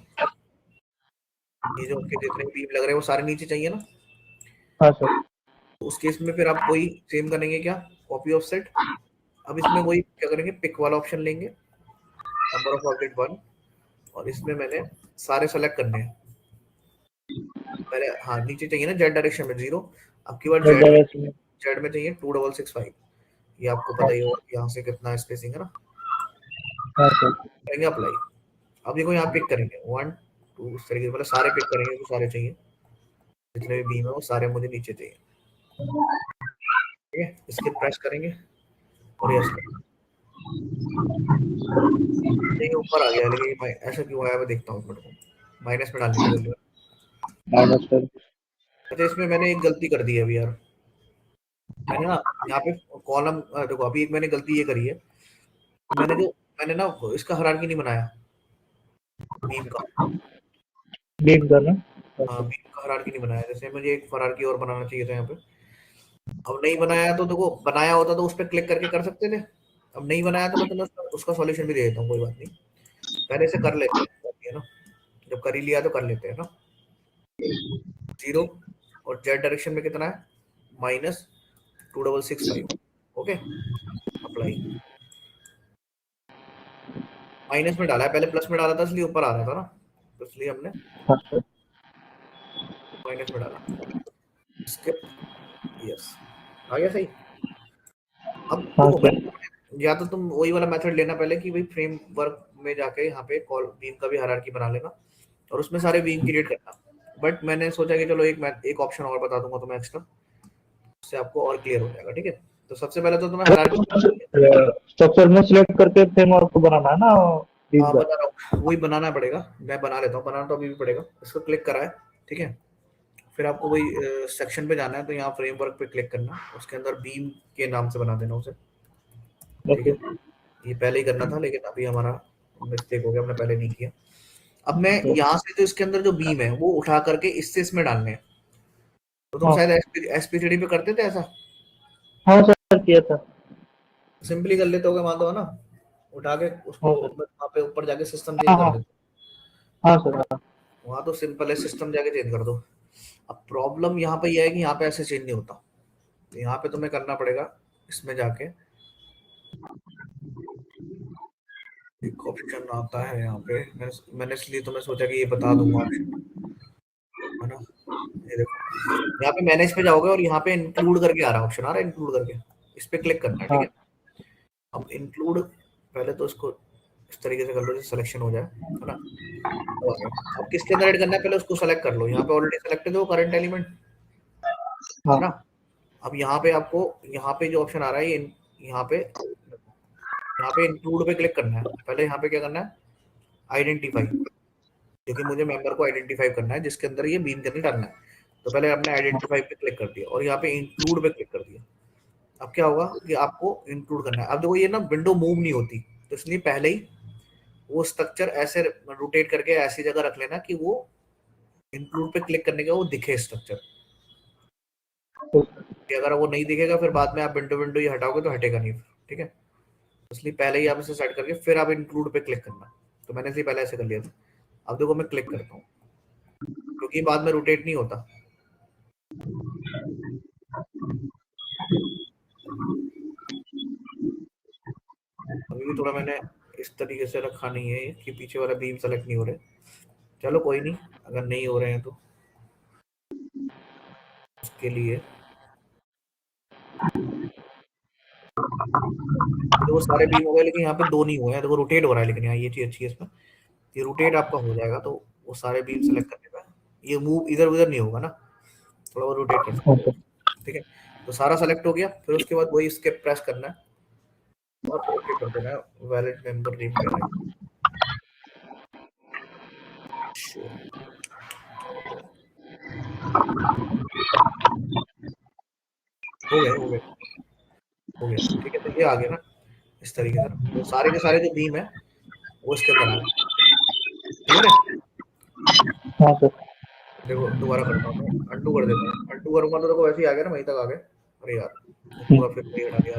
Speaker 3: ये जो आपके जितने बीम लग रहे हैं वो सारे नीचे चाहिए ना,
Speaker 2: हाँ सर।
Speaker 3: तो उस केस में फिर आप वही सेम करेंगे, क्या, कॉपी ऑफसेट, अब इसमें वही क्या करेंगे, पिक वाला ऑप्शन लेंगे, नंबर ऑफ ऑब्जेक्ट 1, और इसमें मैंने सारे सेलेक्ट करने हैं, पहले हाँ नीचे चाहिए ना जेड डायरेक्शन में 0, आपकी बार
Speaker 2: Z डायरेक्शन में।
Speaker 3: जेड में चाहिए 2665। ये आपको पता ही होगा यहाँ से कितना स्पेसिंग है ना।
Speaker 2: हाँ सर।
Speaker 3: करेंगे अप्लाई। अब देखो यहाँ पिक करेंगे 1 2 इस तरीके से, मतलब सारे पिक करेंगे तो सारे चाहिए, जितने भी बीम है वो सारे मुझे नीचे चाहिए। ठीक है, इसके प्रेस करेंगे और यस ये ऊपर आ गया, लेकिन ये ऐसा क्यों आया मैं देखता हूँ, मेरे को माइनस में डालने की वैल्यू।
Speaker 2: Minus sir.
Speaker 3: अच्छा इसमें मैंने एक गलती कर दी है अभी यार, मैंने ना यहाँ पे कॉलम देखो अभी एक मैंने गलती ये करी है, मैंने ना इसका हायरार्की नहीं बनाया बीम का।
Speaker 2: बीम करना।
Speaker 3: हाँ बीम का हायरार्की नहीं बनाया, जैसे मुझे एक हायरार्की और बनाना चाहिए था यहाँ पे। अब नहीं बनाया तो देखो, बनाया होता तो उस पर क्लिक करके कर सकते थे। अब नहीं बनाया तो मैं तुम्हें उसका सॉल्यूशन भी दे देता हूँ, कोई बात नहीं, पहले से कर लेते हैं है ना, जब कर ही लिया तो कर लेते हैं ना। 0 और जेड डायरेक्शन में कितना है -2665। Okay apply. माइनस में डाला है, पहले प्लस में डाला था इसलिए ऊपर आ रहा था ना, तो इसलिए हमने
Speaker 2: हाँ सर।
Speaker 3: माइनस में डाला। स्किप यस आ गया सही। अब
Speaker 2: हाँ
Speaker 3: देखो
Speaker 2: सर।
Speaker 3: या तो तुम वही वाला मेथड लेना पहले कि भाई फ्रेमवर्क में जाके यहाँ पे कॉल बीम का भी हायरार्की बना लेना और उसमें सारे बीम क्रिएट करना। बट मैंने सोचा कि चलो एक ऑप्शन और बता दूंगा तुम्हें एक्स्ट्रा, उससे आपको और क्लियर हो जाएगा। ठीक है, तो सबसे पहले तो तुम्हें हायरार्की
Speaker 2: स्ट्रक्चर में सिलेक्ट करके फ्रेमवर्क को बनाना है ना बीम
Speaker 3: हाँ
Speaker 2: का।
Speaker 3: बता रहा हूँ, वही बनाना पड़ेगा, मैं बना लेता हूँ, बनाना तो अभी भी पड़ेगा। इसको क्लिक करा है, ठीक है, फिर आपको वही सेक्शन पे जाना है, तो यहाँ फ्रेमवर्क पे क्लिक करना, उसके अंदर बीम के नाम से बना देना उसे। ठीक
Speaker 2: ओके।
Speaker 3: है, ये पहले ही करना था लेकिन अभी हमारा मिस्टेक हो गया, हमने पहले नहीं किया। अब मैं यहाँ से जो इसके अंदर जो बीम है वो उठा करके इससे इसमें डालने हैं, तो तुम
Speaker 2: हाँ
Speaker 3: शायद एसपीसीडी पे करते थे ऐसा,
Speaker 2: हाँ सर किया था।
Speaker 3: सिंपली कर लेते होगे मान लो है ना, उठा के उसको
Speaker 2: हाँ सर।
Speaker 3: वहाँ पे ऊपर जाके सिस्टम
Speaker 2: हाँ
Speaker 3: चेंज कर
Speaker 2: हाँ
Speaker 3: देते,
Speaker 2: हाँ सर। हाँ
Speaker 3: वहाँ तो सिंपल है, सिस्टम जाके चेंज कर दो। अब प्रॉब्लम यहाँ पे यह है कि यहाँ पे ऐसे चेंज नहीं होता, तो यहाँ पे तुम्हें करना पड़ेगा इसमें जाके, एक ऑप्शन आता है यहाँ पे, मैंने इसलिए तुम्हें सोचा कि ये बता दूंगा ऑप्शन, है ना। ये देखो यहाँ पे मैनेज पे जाओगे और यहाँ पे इंक्लूड करके आ रहा है, ऑप्शन आ रहा है इंक्लूड करके, इस पे क्लिक करना है। ठीक
Speaker 2: हाँ।
Speaker 3: है, अब इंक्लूड पहले तो इसको इस तरीके से कर लो जैसे सिलेक्शन हो जाए, है ना। तो आ गया। अब किसके अंदर ऐड करना है पहले उसको सेलेक्ट कर लो, यहाँ पे ऑलरेडी सेलेक्टेड है वो करंट एलिमेंट, है
Speaker 2: हाँ
Speaker 3: ना। अब यहाँ पे आपको यहाँ पे जो ऑप्शन आ रहा है ये यहाँ पे इंक्लूड पे क्लिक करना है, पहले यहाँ पे क्या करना है आइडेंटिफाई, क्योंकि मुझे मेंबर को आइडेंटिफाई करना है जिसके अंदर ये बीम करने डालना है, तो पहले आपने आइडेंटिफाई पे क्लिक कर दिया और यहाँ पे इंक्लूड पे क्लिक कर दिया। अब क्या होगा कि आपको इंक्लूड करना है। अब देखो ये ना विंडो मूव नहीं होती, तो इसलिए पहले ही वो स्ट्रक्चर ऐसे रोटेट करके ऐसी जगह रख लेना कि वो इंक्लूड पे क्लिक करने के वो दिखे स्ट्रक्चर, कि अगर वो नहीं दिखेगा फिर बाद में आप विंडो विंडो ये हटाओगे तो हटेगा नहीं। ठीक है, इसलिए पहले ही आप इसे सेट करके फिर आप इंक्लूड पे क्लिक करना, तो मैंने इसे पहले ऐसे कर लिया था। अब देखो मैं क्लिक करता हूँ क्योंकि बाद में रोटेट नहीं होता। अभी भी थोड़ा मैंने इस तरीके से रखा नहीं है कि पीछे वाला बीम सेलेक्ट नहीं हो रहे, चलो कोई नहीं, अगर नहीं हो रहे हैं तो उसके लिए देखो सारे बीम हो गए लेकिन यहाँ पे दो नहीं हुए हैं, देखो रोटेट हो रहा है, लेकिन यहाँ ये चीज अच्छी है इसमें, ये रोटेट आपका हो जाएगा तो वो सारे बीम सेलेक्ट करने का ये मूव इधर उधर नहीं होगा ना, थोड़ा वो रोटेट कर सकते
Speaker 2: हाँ
Speaker 3: हैं।
Speaker 2: सर।
Speaker 3: ठीक है, तो सारा सेलेक्ट हो गया, फिर उसके बाद वही स्किप प्रेस करना है और ओके कर देना है, वैलिड मेंबर नेम कह रहा है। हो गया हो गया हो गया। ठीक है, तो ये आ गया ना इस तरीके से, तो सारे के सारे जो बीम है वो इसके अंदर आ गए। क्लियर है,
Speaker 2: हाँ सर।
Speaker 3: देखो दोबारा करता हूँ, अनडू कर देता हूँ, अनडू करूंगा तो देखो वैसे ही आ गया ना, वहीं तक आ गए। अरे यार वो पूरा फिर वही हटा दिया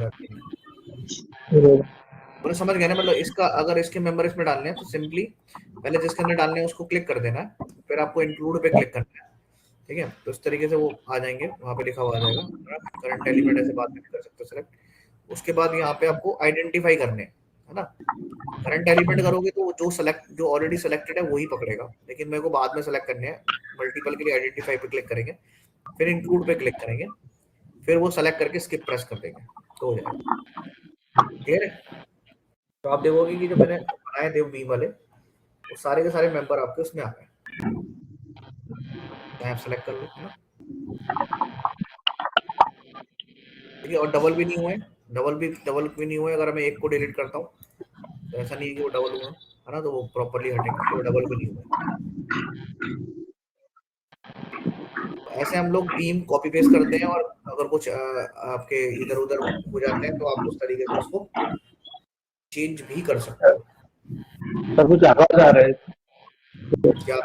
Speaker 3: मैंने, समझ गया ना, मतलब इसका अगर इसके मेंबर इसमें डालने हैं तो सिंपली पहले जिसके अंदर डालने हैं उसको क्लिक कर देना है, फिर आपको इंक्लूड पे क्लिक करना है। ठीक है, तो इस तरीके से वो आ जाएंगे, वहां पे लिखा हुआ आ जाएगा करंट एलिमेंट, ऐसे बाद में कर सकते हो सेलेक्ट। उसके बाद यहाँ पे आपको आइडेंटिफाई करने हैं, है ना। करंट एलिमेंट करोगे तो जो ऑलरेडी सिलेक्टेड है वही पकड़ेगा, लेकिन मेरे को बाद में सेलेक्ट करने हैं। मल्टीपल के लिए आइडेंटिफाई पे क्लिक करेंगे, फिर इंक्लूड पे क्लिक करेंगे, फिर वो सेलेक्ट करके स्किप प्रेस कर देंगे तो हो जाएगा। क्लियर है। तो आप देखोगे कि जो मैंने बनाए थे बी वाले, वो सारे के सारे मेंबर आपके उसमें आ गए। मैं सेलेक्ट कर लूँ, है ना। ठीक है, और डबल भी नहीं हुए, डबल भी नहीं हुए। अगर मैं एक को डिलीट करता हूँ तो ऐसा नहीं है कि वो डबल हुए, है ना, तो वो प्रॉपर्ली हटेंगे, तो वो डबल भी नहीं हुए। ऐसे हम लोग बीम कॉपी पेस्ट करते हैं, और अगर कुछ आपके इधर उधर हो जाते हैं तो आप उस तरीके से उसको चेंज भी कर सकते हो।
Speaker 2: सर कुछ आवाज आ रहा है।
Speaker 3: क्या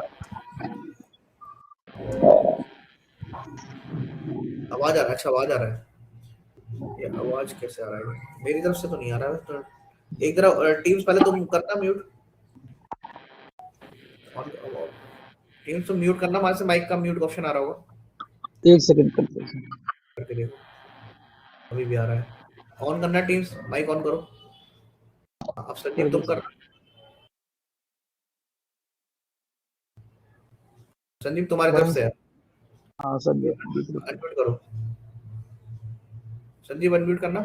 Speaker 3: आवाज आ रहा है? अच्छा, आवाज आ रहा है। ये आवाज कैसे आ रहा है? मेरी तरफ से तो नहीं आ रहा है। तो एक तरफ टीम्स पहले तुम करना म्यूट, टीम्स तुम म्यूट करना, वहां से माइक का म्यूट ऑप्शन आ रहा होगा,
Speaker 4: 1 सेकंड करते हैं सर।
Speaker 3: करके देखो। अभी भी आ रहा है। ऑन करना टीम्स, माइक ऑन करो। अब संदीप तुम कर, संदीप तुम्हारी तरफ से है।
Speaker 4: हाँ सर
Speaker 3: अनम्यूट करो, संदीप अनम्यूट करना।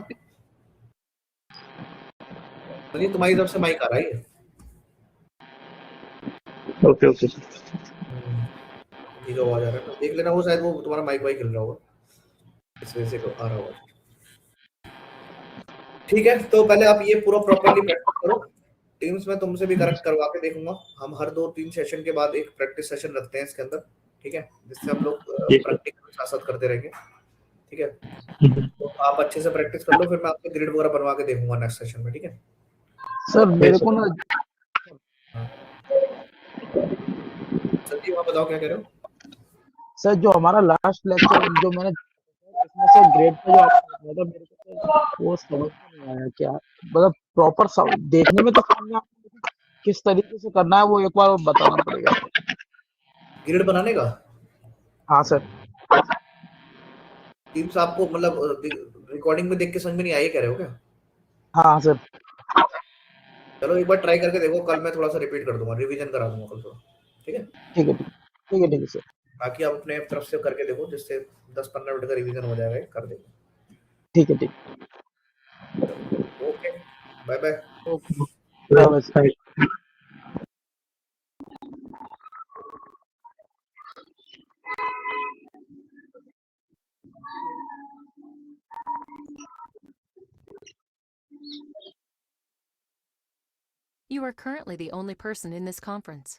Speaker 3: संदीप तुम्हारी तरफ से माइक आ रहा है।
Speaker 2: Okay okay sir.
Speaker 3: ठीक है, आवाज आ रहा है ना, देख लेना, वो शायद वो तुम्हारा माइक वाइक हिल रहा होगा, इस वजह से आ रहा होगा। ठीक है, तो पहले आप ये पूरा प्रॉपर्ली प्रैक्टिस करो। टीम्स में तुमसे भी करेक्ट करवा के देखूंगा। हम हर 2-3 सेशन के बाद एक प्रैक्टिस सेशन रखते हैं इसके अंदर, ठीक है, जिससे हम लोग
Speaker 2: ठीक है।
Speaker 3: प्रैक्टिकल साथ साथ करते रहेंगे। ठीक है, तो आप अच्छे से प्रैक्टिस कर लो, फिर मैं आपको ग्रिड वगैरह बनवा के देखूंगा नेक्स्ट सेशन में। ठीक है
Speaker 4: सर मेरे को ना
Speaker 3: संदीप, आप बताओ क्या कह रहे हो।
Speaker 4: सर जो हमारा लास्ट लेक्चर जो मैंने इसमें से ग्रेड का जो आपने बताया था मेरे को सर वो समझ में नहीं आया क्या, मतलब प्रॉपर देखने में तो समझ में आता है, लेकिन किस तरीके से करना है वो एक बार बताना पड़ेगा।
Speaker 3: ग्रिड बनाने का
Speaker 4: हाँ सर।
Speaker 3: टीम्स आपको मतलब रिकॉर्डिंग में देख के समझ में नहीं आई, कह रहे हो क्या?
Speaker 4: हाँ सर।
Speaker 3: चलो एक बार ट्राई करके देखो, कल मैं थोड़ा सा रिपीट कर दूंगा, रिवीजन करा दूंगा कल थोड़ा। ठीक है,
Speaker 4: ठीक है ठीक है ठीक है सर।
Speaker 3: बाकी आप अपने तरफ से करके देखो, जिससे 10-15 मिनट का रिवीजन हो जाएगा, कर देंगे।
Speaker 4: ठीक है ठीक।
Speaker 3: Okay, bye bye.
Speaker 4: Okay bye bye sir.
Speaker 1: You are currently the only person in this conference.